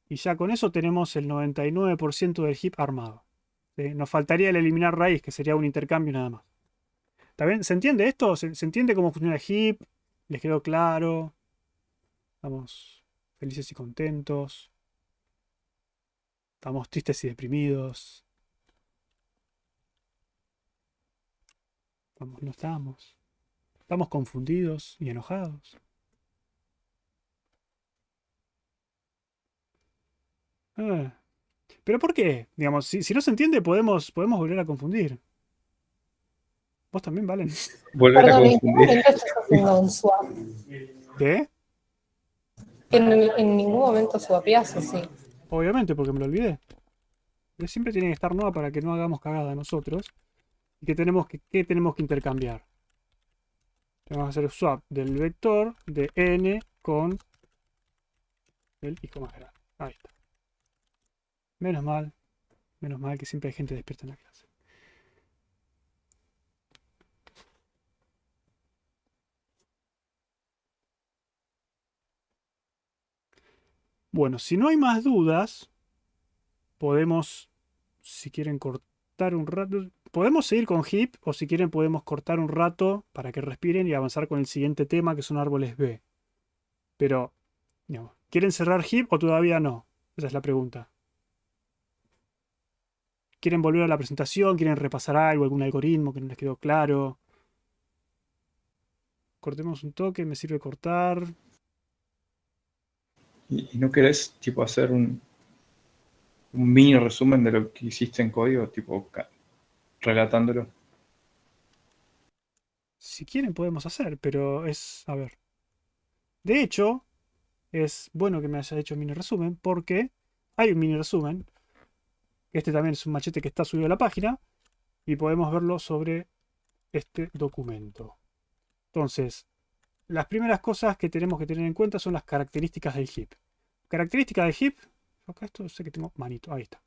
Y ya con eso tenemos el 99% del heap armado. ¿Sí? Nos faltaría el eliminar raíz, que sería un intercambio nada más. ¿Está bien? ¿Se entiende esto? ¿Se entiende cómo funciona el heap? ¿Les quedó claro? Estamos felices y contentos. Estamos tristes y deprimidos. Vamos, no estamos. Estamos confundidos y enojados. Ah, ¿pero por qué? Digamos, si no se entiende, podemos volver a confundir. ¿Vos también, Valen? Volver a Perdón, ¿en qué confundir. momento estás haciendo un swap? ¿Qué? En ningún momento swapeás, ¿o sí? Obviamente, porque me lo olvidé. Pero siempre tiene que estar nueva para que no hagamos cagada nosotros. ¿Y qué tenemos que intercambiar? Tenemos que hacer swap del vector de n con el hijo más grande. Ahí está. Menos mal que siempre hay gente despierta en la clase. Bueno, si no hay más dudas, podemos, si quieren cortar un rato, podemos seguir con heap o si quieren podemos cortar un rato para que respiren y avanzar con el siguiente tema que son árboles B. Pero, digamos, ¿quieren cerrar heap o todavía no? Esa es la pregunta. ¿Quieren volver a la presentación? ¿Quieren repasar algo, algún algoritmo que no les quedó claro? Cortemos un toque, me sirve cortar. ¿Y no querés tipo hacer un mini resumen de lo que hiciste en código, tipo relatándolo? Si quieren podemos hacer, pero es, a ver. De hecho, es bueno que me haya hecho un mini resumen porque hay un mini resumen. Este también es un machete que está subido a la página y podemos verlo sobre este documento. Entonces, las primeras cosas que tenemos que tener en cuenta son las características del heap. Características del heap. Acá esto sé que tengo manito. Ahí está.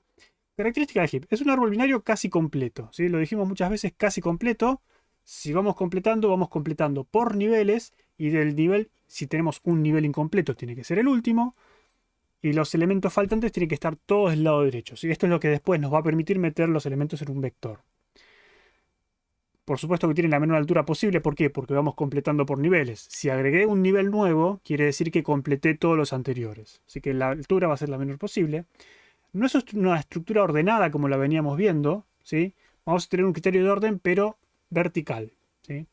Característica del heap. Es un árbol binario casi completo. ¿Sí? Lo dijimos muchas veces, casi completo. Si vamos completando por niveles. Y del nivel, si tenemos un nivel incompleto, tiene que ser el último. Y los elementos faltantes tienen que estar todos del lado derecho. ¿Sí? Esto es lo que después nos va a permitir meter los elementos en un vector. Por supuesto que tienen la menor altura posible. ¿Por qué? Porque vamos completando por niveles. Si agregué un nivel nuevo, quiere decir que completé todos los anteriores. Así que la altura va a ser la menor posible. No es una estructura ordenada como la veníamos viendo, ¿sí? Vamos a tener un criterio de orden, pero vertical, ¿sí?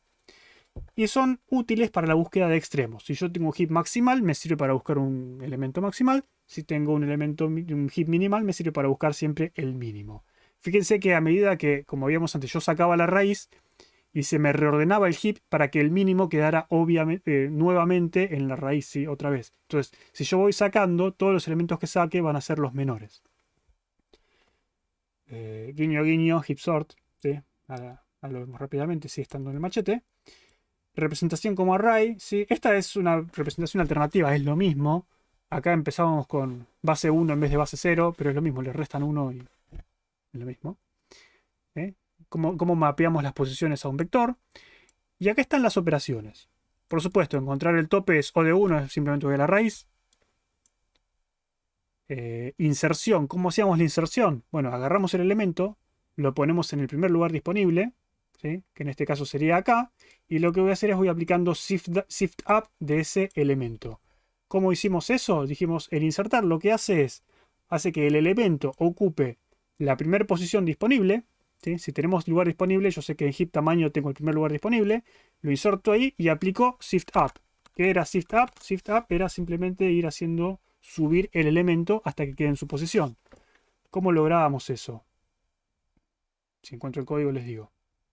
Y son útiles para la búsqueda de extremos. Si yo tengo un heap maximal, me sirve para buscar un elemento maximal. Si tengo un heap minimal, me sirve para buscar siempre el mínimo. Fíjense que a medida que, como veíamos antes, yo sacaba la raíz y se me reordenaba el heap para que el mínimo quedara obviamente, nuevamente en la raíz, ¿sí? Otra vez. Entonces, si yo voy sacando, todos los elementos que saque van a ser los menores. Guiño, guiño, heap sort, ¿sí? Lo vemos rápidamente, sigue estando en el machete. Representación como array, ¿sí? Esta es una representación alternativa, es lo mismo. Acá empezábamos con base 1 en vez de base 0, pero es lo mismo, le restan 1 y es lo mismo. Cómo mapeamos las posiciones a un vector. Y acá están las operaciones. Por supuesto, encontrar el tope es O de 1, es simplemente voy a la raíz. Inserción, ¿cómo hacíamos la inserción? Bueno, agarramos el elemento, lo ponemos en el primer lugar disponible, ¿sí? Que en este caso sería acá, y lo que voy a hacer es voy aplicando shift up de ese elemento. ¿Cómo hicimos eso? Dijimos, el insertar lo que hace que el elemento ocupe la primera posición disponible, ¿sí? Si tenemos lugar disponible, yo sé que en heap tamaño tengo el primer lugar disponible, lo inserto ahí y aplico shift up. ¿Qué era shift up? Shift up era simplemente ir haciendo subir el elemento hasta que quede en su posición. ¿Cómo lográbamos eso? Si encuentro el código les digo.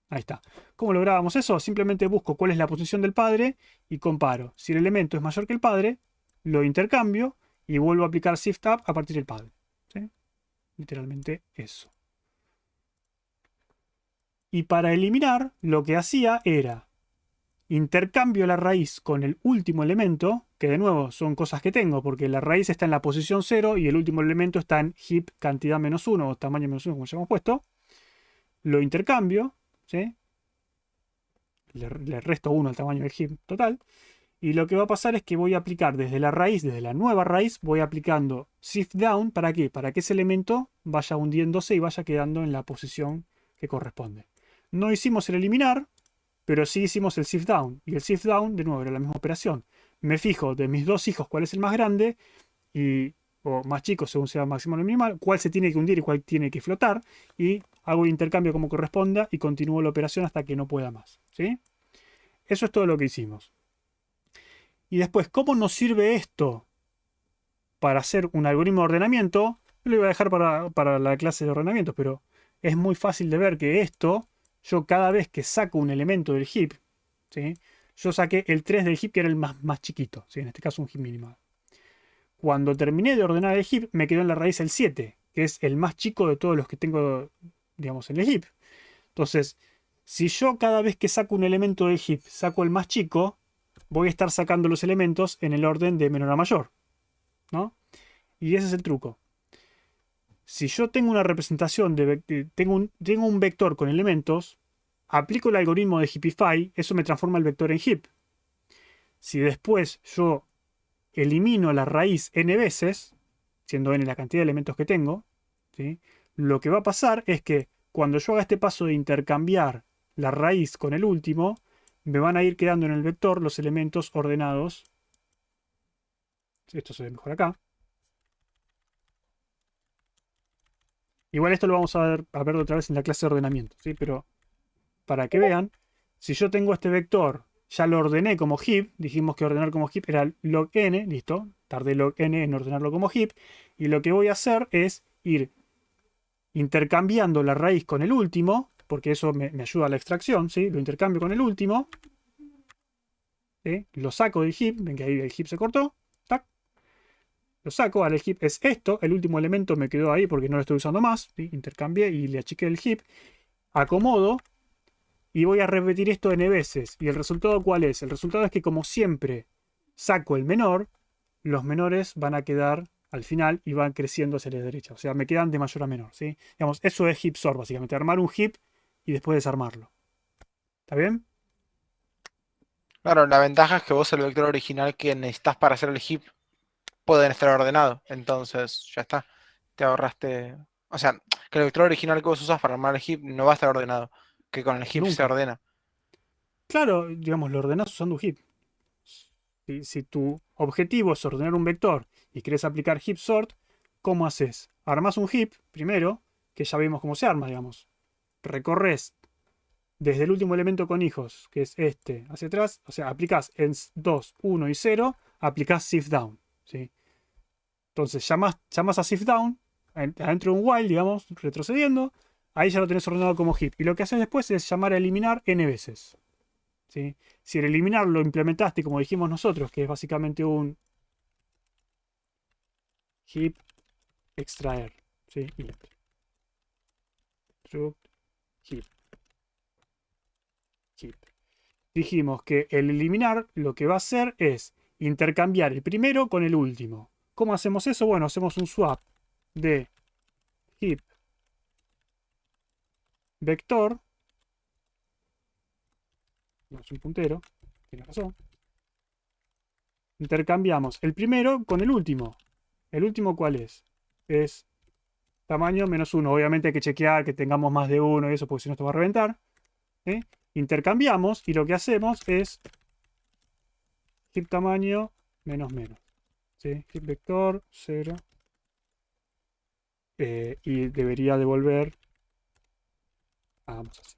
Ahí está. ¿Cómo lográbamos eso? Simplemente busco cuál es la posición del padre y comparo. Si el elemento es mayor que el padre, lo intercambio y vuelvo a aplicar shift up a partir del padre. ¿Sí? Literalmente eso. Y para eliminar, lo que hacía era intercambio la raíz con el último elemento, que de nuevo son cosas que tengo, porque la raíz está en la posición 0 y el último elemento está en heap cantidad -1 o tamaño -1, como ya hemos puesto. Lo intercambio, ¿sí? Le resto 1 al tamaño del heap total. Y lo que va a pasar es que voy a aplicar desde la raíz, desde la nueva raíz, voy aplicando shift down. ¿Para qué? Para que ese elemento vaya hundiéndose y vaya quedando en la posición que corresponde. No hicimos el eliminar, pero sí hicimos el shift down. Y el shift down, de nuevo, era la misma operación. Me fijo de mis dos hijos cuál es el más grande, o más chico según sea máximo o minimal, cuál se tiene que hundir y cuál tiene que flotar. Y hago el intercambio como corresponda y continúo la operación hasta que no pueda más. ¿Sí? Eso es todo lo que hicimos. Y después, ¿cómo nos sirve esto para hacer un algoritmo de ordenamiento? Lo iba a dejar para la clase de ordenamiento, pero es muy fácil de ver que esto, yo cada vez que saco un elemento del heap, ¿sí? Yo saqué el 3 del heap que era el más chiquito, ¿sí? En este caso un heap minimal. Cuando terminé de ordenar el heap, me quedó en la raíz el 7, que es el más chico de todos los que tengo, digamos, en el heap. Entonces, si yo cada vez que saco un elemento del heap saco el más chico, voy a estar sacando los elementos en el orden de menor a mayor, ¿no? Y ese es el truco. Si yo tengo una representación, tengo un vector con elementos, aplico el algoritmo de Heapify, eso me transforma el vector en heap. Si después yo elimino la raíz n veces, siendo n la cantidad de elementos que tengo, ¿sí? Lo que va a pasar es que cuando yo haga este paso de intercambiar la raíz con el último, me van a ir quedando en el vector los elementos ordenados. Esto se ve mejor acá. Igual esto lo vamos a ver otra vez en la clase de ordenamiento, ¿sí? Pero para que vean, si yo tengo este vector, ya lo ordené como heap, dijimos que ordenar como heap era log n, listo, tardé log n en ordenarlo como heap, y lo que voy a hacer es ir intercambiando la raíz con el último, porque eso me ayuda a la extracción, ¿sí? Lo intercambio con el último, ¿sí? Lo saco del heap, ven que ahí el heap se cortó, ¡tac! Lo saco, ahora el heap es esto, el último elemento me quedó ahí porque no lo estoy usando más, ¿sí? Intercambié y le achiqué el heap, acomodo y voy a repetir esto n veces. ¿Y el resultado cuál es? El resultado es que como siempre saco el menor, los menores van a quedar al final y van creciendo hacia la derecha. O sea, me quedan de mayor a menor, ¿sí? Digamos, eso es heap sort, básicamente, armar un heap y después desarmarlo. ¿Está bien? Claro, la ventaja es que vos el vector original que necesitas para hacer el heap pueden estar ordenado. Entonces, ya está. Te ahorraste. O sea, que el vector original que vos usas para armar el heap no va a estar ordenado. Que con el heap se Nunca. ordena. Claro, digamos, lo ordenás usando un heap. Si tu objetivo es ordenar un vector y querés aplicar heap sort, ¿cómo haces? Armás un heap primero, que ya vimos cómo se arma, digamos. Recorres desde el último elemento con hijos, que es este, hacia atrás. O sea, aplicás en 2, 1 y 0, aplicás shift down, ¿sí? Entonces llamas a shift down, adentro de un while, digamos, retrocediendo. Ahí ya lo tenés ordenado como heap. Y lo que haces después es llamar a eliminar n veces, ¿sí? Si el eliminar lo implementaste como dijimos nosotros, que es básicamente un heap extraer, ¿sí? Struct heap. Dijimos que el eliminar lo que va a hacer es intercambiar el primero con el último. ¿Cómo hacemos eso? Bueno, hacemos un swap de heap vector. No es un puntero, tiene razón. Intercambiamos el primero con el último. ¿El último cuál es? Es tamaño -1. Obviamente hay que chequear que tengamos más de uno y eso, porque si no esto va a reventar. ¿Sí? Intercambiamos y lo que hacemos es heap tamaño menos. ¿Sí? Heap vector 0. Y debería devolver. Hagamos así.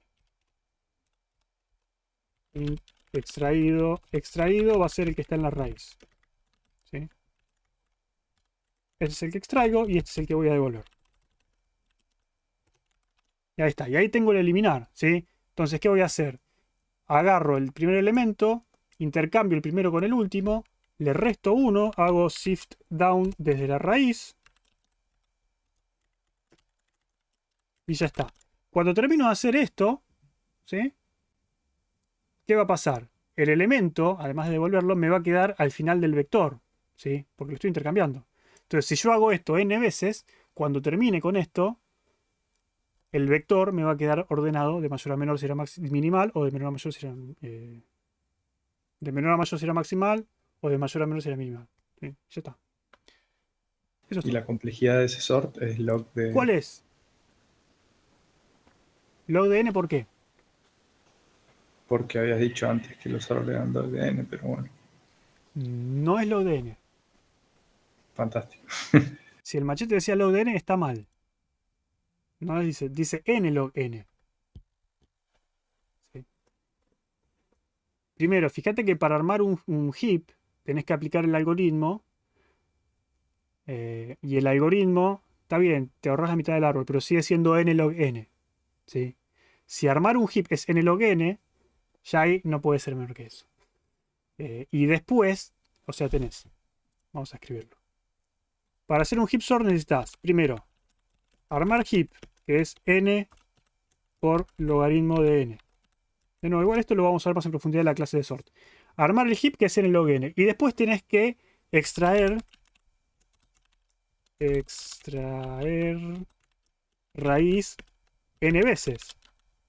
Int extraído, extraído va a ser el que está en la raíz. ¿Sí? Este es el que extraigo y este es el que voy a devolver. Y ahí está. Y ahí tengo el eliminar. ¿Sí? Entonces, ¿qué voy a hacer? Agarro el primer elemento, intercambio el primero con el último, le resto 1, hago shift down desde la raíz. Y ya está. Cuando termino de hacer esto, ¿sí? ¿Qué va a pasar? El elemento, además de devolverlo, me va a quedar al final del vector, ¿sí? Porque lo estoy intercambiando. Entonces, si yo hago esto n veces, cuando termine con esto, el vector me va a quedar ordenado de mayor a menor si era minimal, o de menor a mayor si era de menor a mayor si era maximal, o de mayor a menor si era minimal. ¿Sí? Ya está. Eso es Y todo. la complejidad de ese sort es log de... ¿Cuál es? Log de n, ¿por qué? Porque habías dicho antes que los sort eran log de n, pero bueno, No es log de n. fantástico. Si el machete decía log de n, está mal. No dice n log n. ¿Sí? Primero, fíjate que para armar un heap tenés que aplicar el algoritmo. Y el algoritmo, está bien, te ahorras la mitad del árbol, pero sigue siendo n log n. ¿Sí? Si armar un heap es n log n, ya ahí no puede ser menor que eso. Y después, o sea, tenés. Vamos a escribirlo. Para hacer un heap sort necesitas, primero, armar heap, que es n por logaritmo de n. De nuevo, igual esto lo vamos a ver más en profundidad en la clase de sort. Armar el heap, que es n log n. Y después tenés que extraer raíz n veces.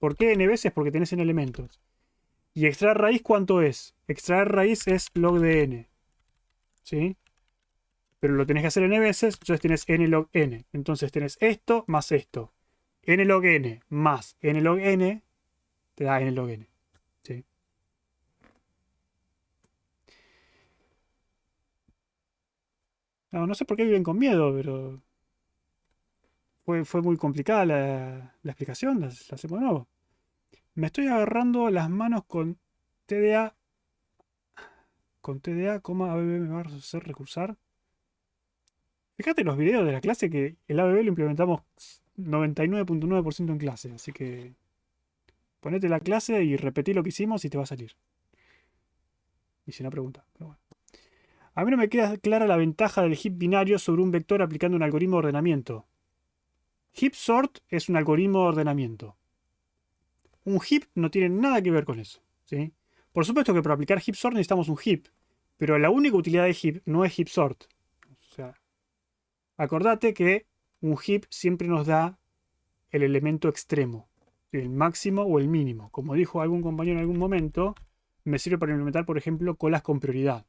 ¿Por qué n veces? Porque tenés n elementos. ¿Y extraer raíz cuánto es? Extraer raíz es log de n. ¿Sí? Pero lo tenés que hacer n veces, entonces tenés n log n. Entonces tenés esto más esto. N log n más n log n te da n log n. ¿Sí? No sé por qué viven con miedo, pero fue muy complicada la explicación. La hacemos de nuevo. Me estoy agarrando las manos con TDA. Con TDA, ABB me va a hacer recursar. Fíjate en los videos de la clase que el ABB lo implementamos 99.9% en clase. Así que ponete la clase y repetí lo que hicimos y te va a salir. Y si no, pregunta. Pero bueno. A mí no me queda clara la ventaja del heap binario sobre un vector aplicando un algoritmo de ordenamiento. Heap sort es un algoritmo de ordenamiento. Un heap no tiene nada que ver con eso. ¿Sí? Por supuesto que para aplicar heap sort necesitamos un heap. Pero la única utilidad de heap no es heap sort. O sea, acordate que un heap siempre nos da el elemento extremo. El máximo o el mínimo. Como dijo algún compañero en algún momento, me sirve para implementar, por ejemplo, colas con prioridad.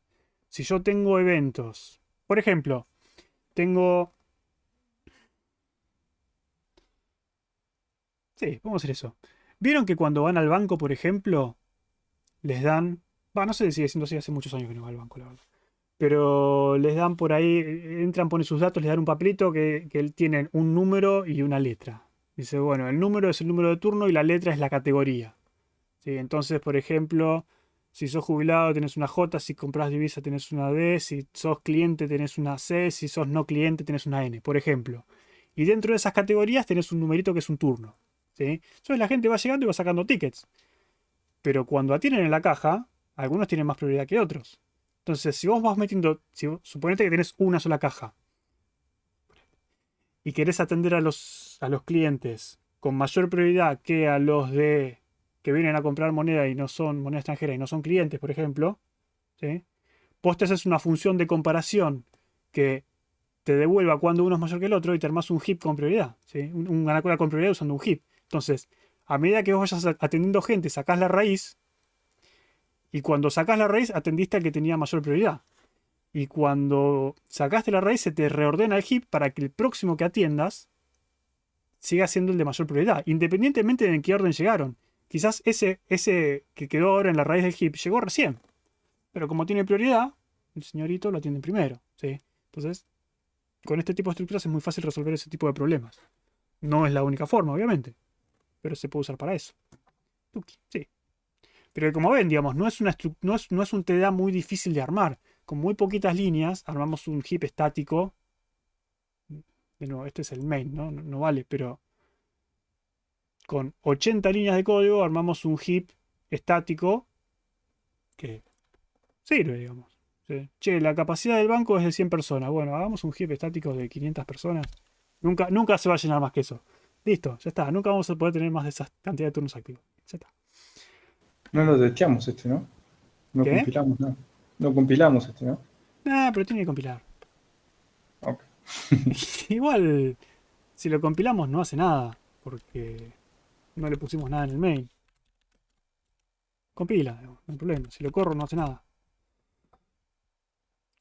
Si yo tengo eventos, por ejemplo, tengo... Sí, vamos a hacer eso. ¿Vieron que cuando van al banco, por ejemplo, les dan... no sé si sigue siendo así, hace muchos años que no va al banco, la verdad. Pero les dan por ahí, entran, ponen sus datos, les dan un papelito que tienen un número y una letra. Dice, bueno, el número es el número de turno y la letra es la categoría. ¿Sí? Entonces, por ejemplo... Si sos jubilado tenés una J, si compras divisa tenés una D, si sos cliente tenés una C, si sos no cliente tenés una N, por ejemplo. Y dentro de esas categorías tenés un numerito que es un turno. ¿Sí? Entonces la gente va llegando y va sacando tickets. Pero cuando atienden en la caja, algunos tienen más prioridad que otros. Entonces, si vos vas metiendo, suponete que tenés una sola caja y querés atender a los clientes con mayor prioridad que a los que vienen a comprar moneda y no son moneda extranjera y no son clientes, por ejemplo, ¿sí? Vos te haces una función de comparación que te devuelva cuando uno es mayor que el otro y te armás un heap con prioridad, ¿sí? Una cola con prioridad usando un heap. Entonces, a medida que vos vayas atendiendo gente, sacás la raíz y cuando sacás la raíz atendiste al que tenía mayor prioridad. Y cuando sacaste la raíz se te reordena el heap para que el próximo que atiendas siga siendo el de mayor prioridad, independientemente de en qué orden llegaron. Quizás ese que quedó ahora en la raíz del heap llegó recién. Pero como tiene prioridad, el señorito lo atiende primero. ¿Sí? Entonces, con este tipo de estructuras es muy fácil resolver ese tipo de problemas. No es la única forma, obviamente. Pero se puede usar para eso. Sí. Pero como ven, digamos, no es un TDA muy difícil de armar. Con muy poquitas líneas, armamos un heap estático. De nuevo, este es el main, ¿no? No vale, pero con 80 líneas de código armamos un heap estático que sirve, digamos. ¿Sí? Che, la capacidad del banco es de 100 personas. Bueno, hagamos un heap estático de 500 personas. Nunca se va a llenar más que eso. Listo, ya está. Nunca vamos a poder tener más de esa cantidad de turnos activos. Ya está. No lo deseamos ¿no? No ¿Qué? compilamos, no. No compilamos ¿no? Ah, pero tiene que compilar. Ok. Igual, si lo compilamos no hace nada, porque no le pusimos nada en el main. Compila, no hay problema. Si lo corro no hace nada.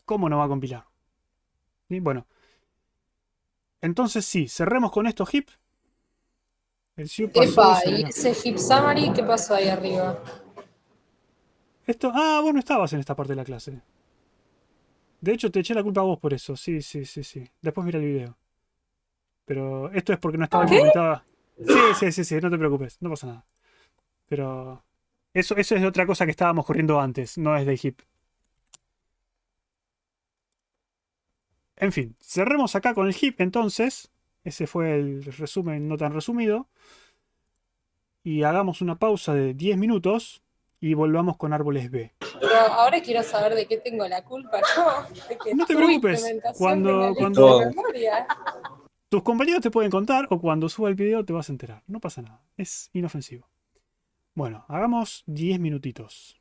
¿Cómo no va a compilar? ¿Sí? Bueno. Entonces sí, cerremos con esto heap. El SIU pasó Epa, de y ser- ese heap summary, ¿qué pasó ahí arriba? Esto. Ah, vos no estabas en esta parte de la clase. De hecho, te eché la culpa a vos por eso. Sí. Después mira el video. Pero esto es porque no estaba ¿Qué? implementada. Sí, no te preocupes, no pasa nada. Pero eso es de otra cosa que estábamos corriendo antes, no es de heap. En fin, cerremos acá con el heap entonces. Ese fue el resumen no tan resumido. Y hagamos una pausa de 10 minutos y volvamos con árboles B. Pero ahora quiero saber de qué tengo la culpa yo, de que No te tu preocupes, implementación me la cuando de memoria. tus compañeros te pueden contar o cuando suba el video te vas a enterar. No pasa nada, es inofensivo. Bueno, hagamos 10 minutitos.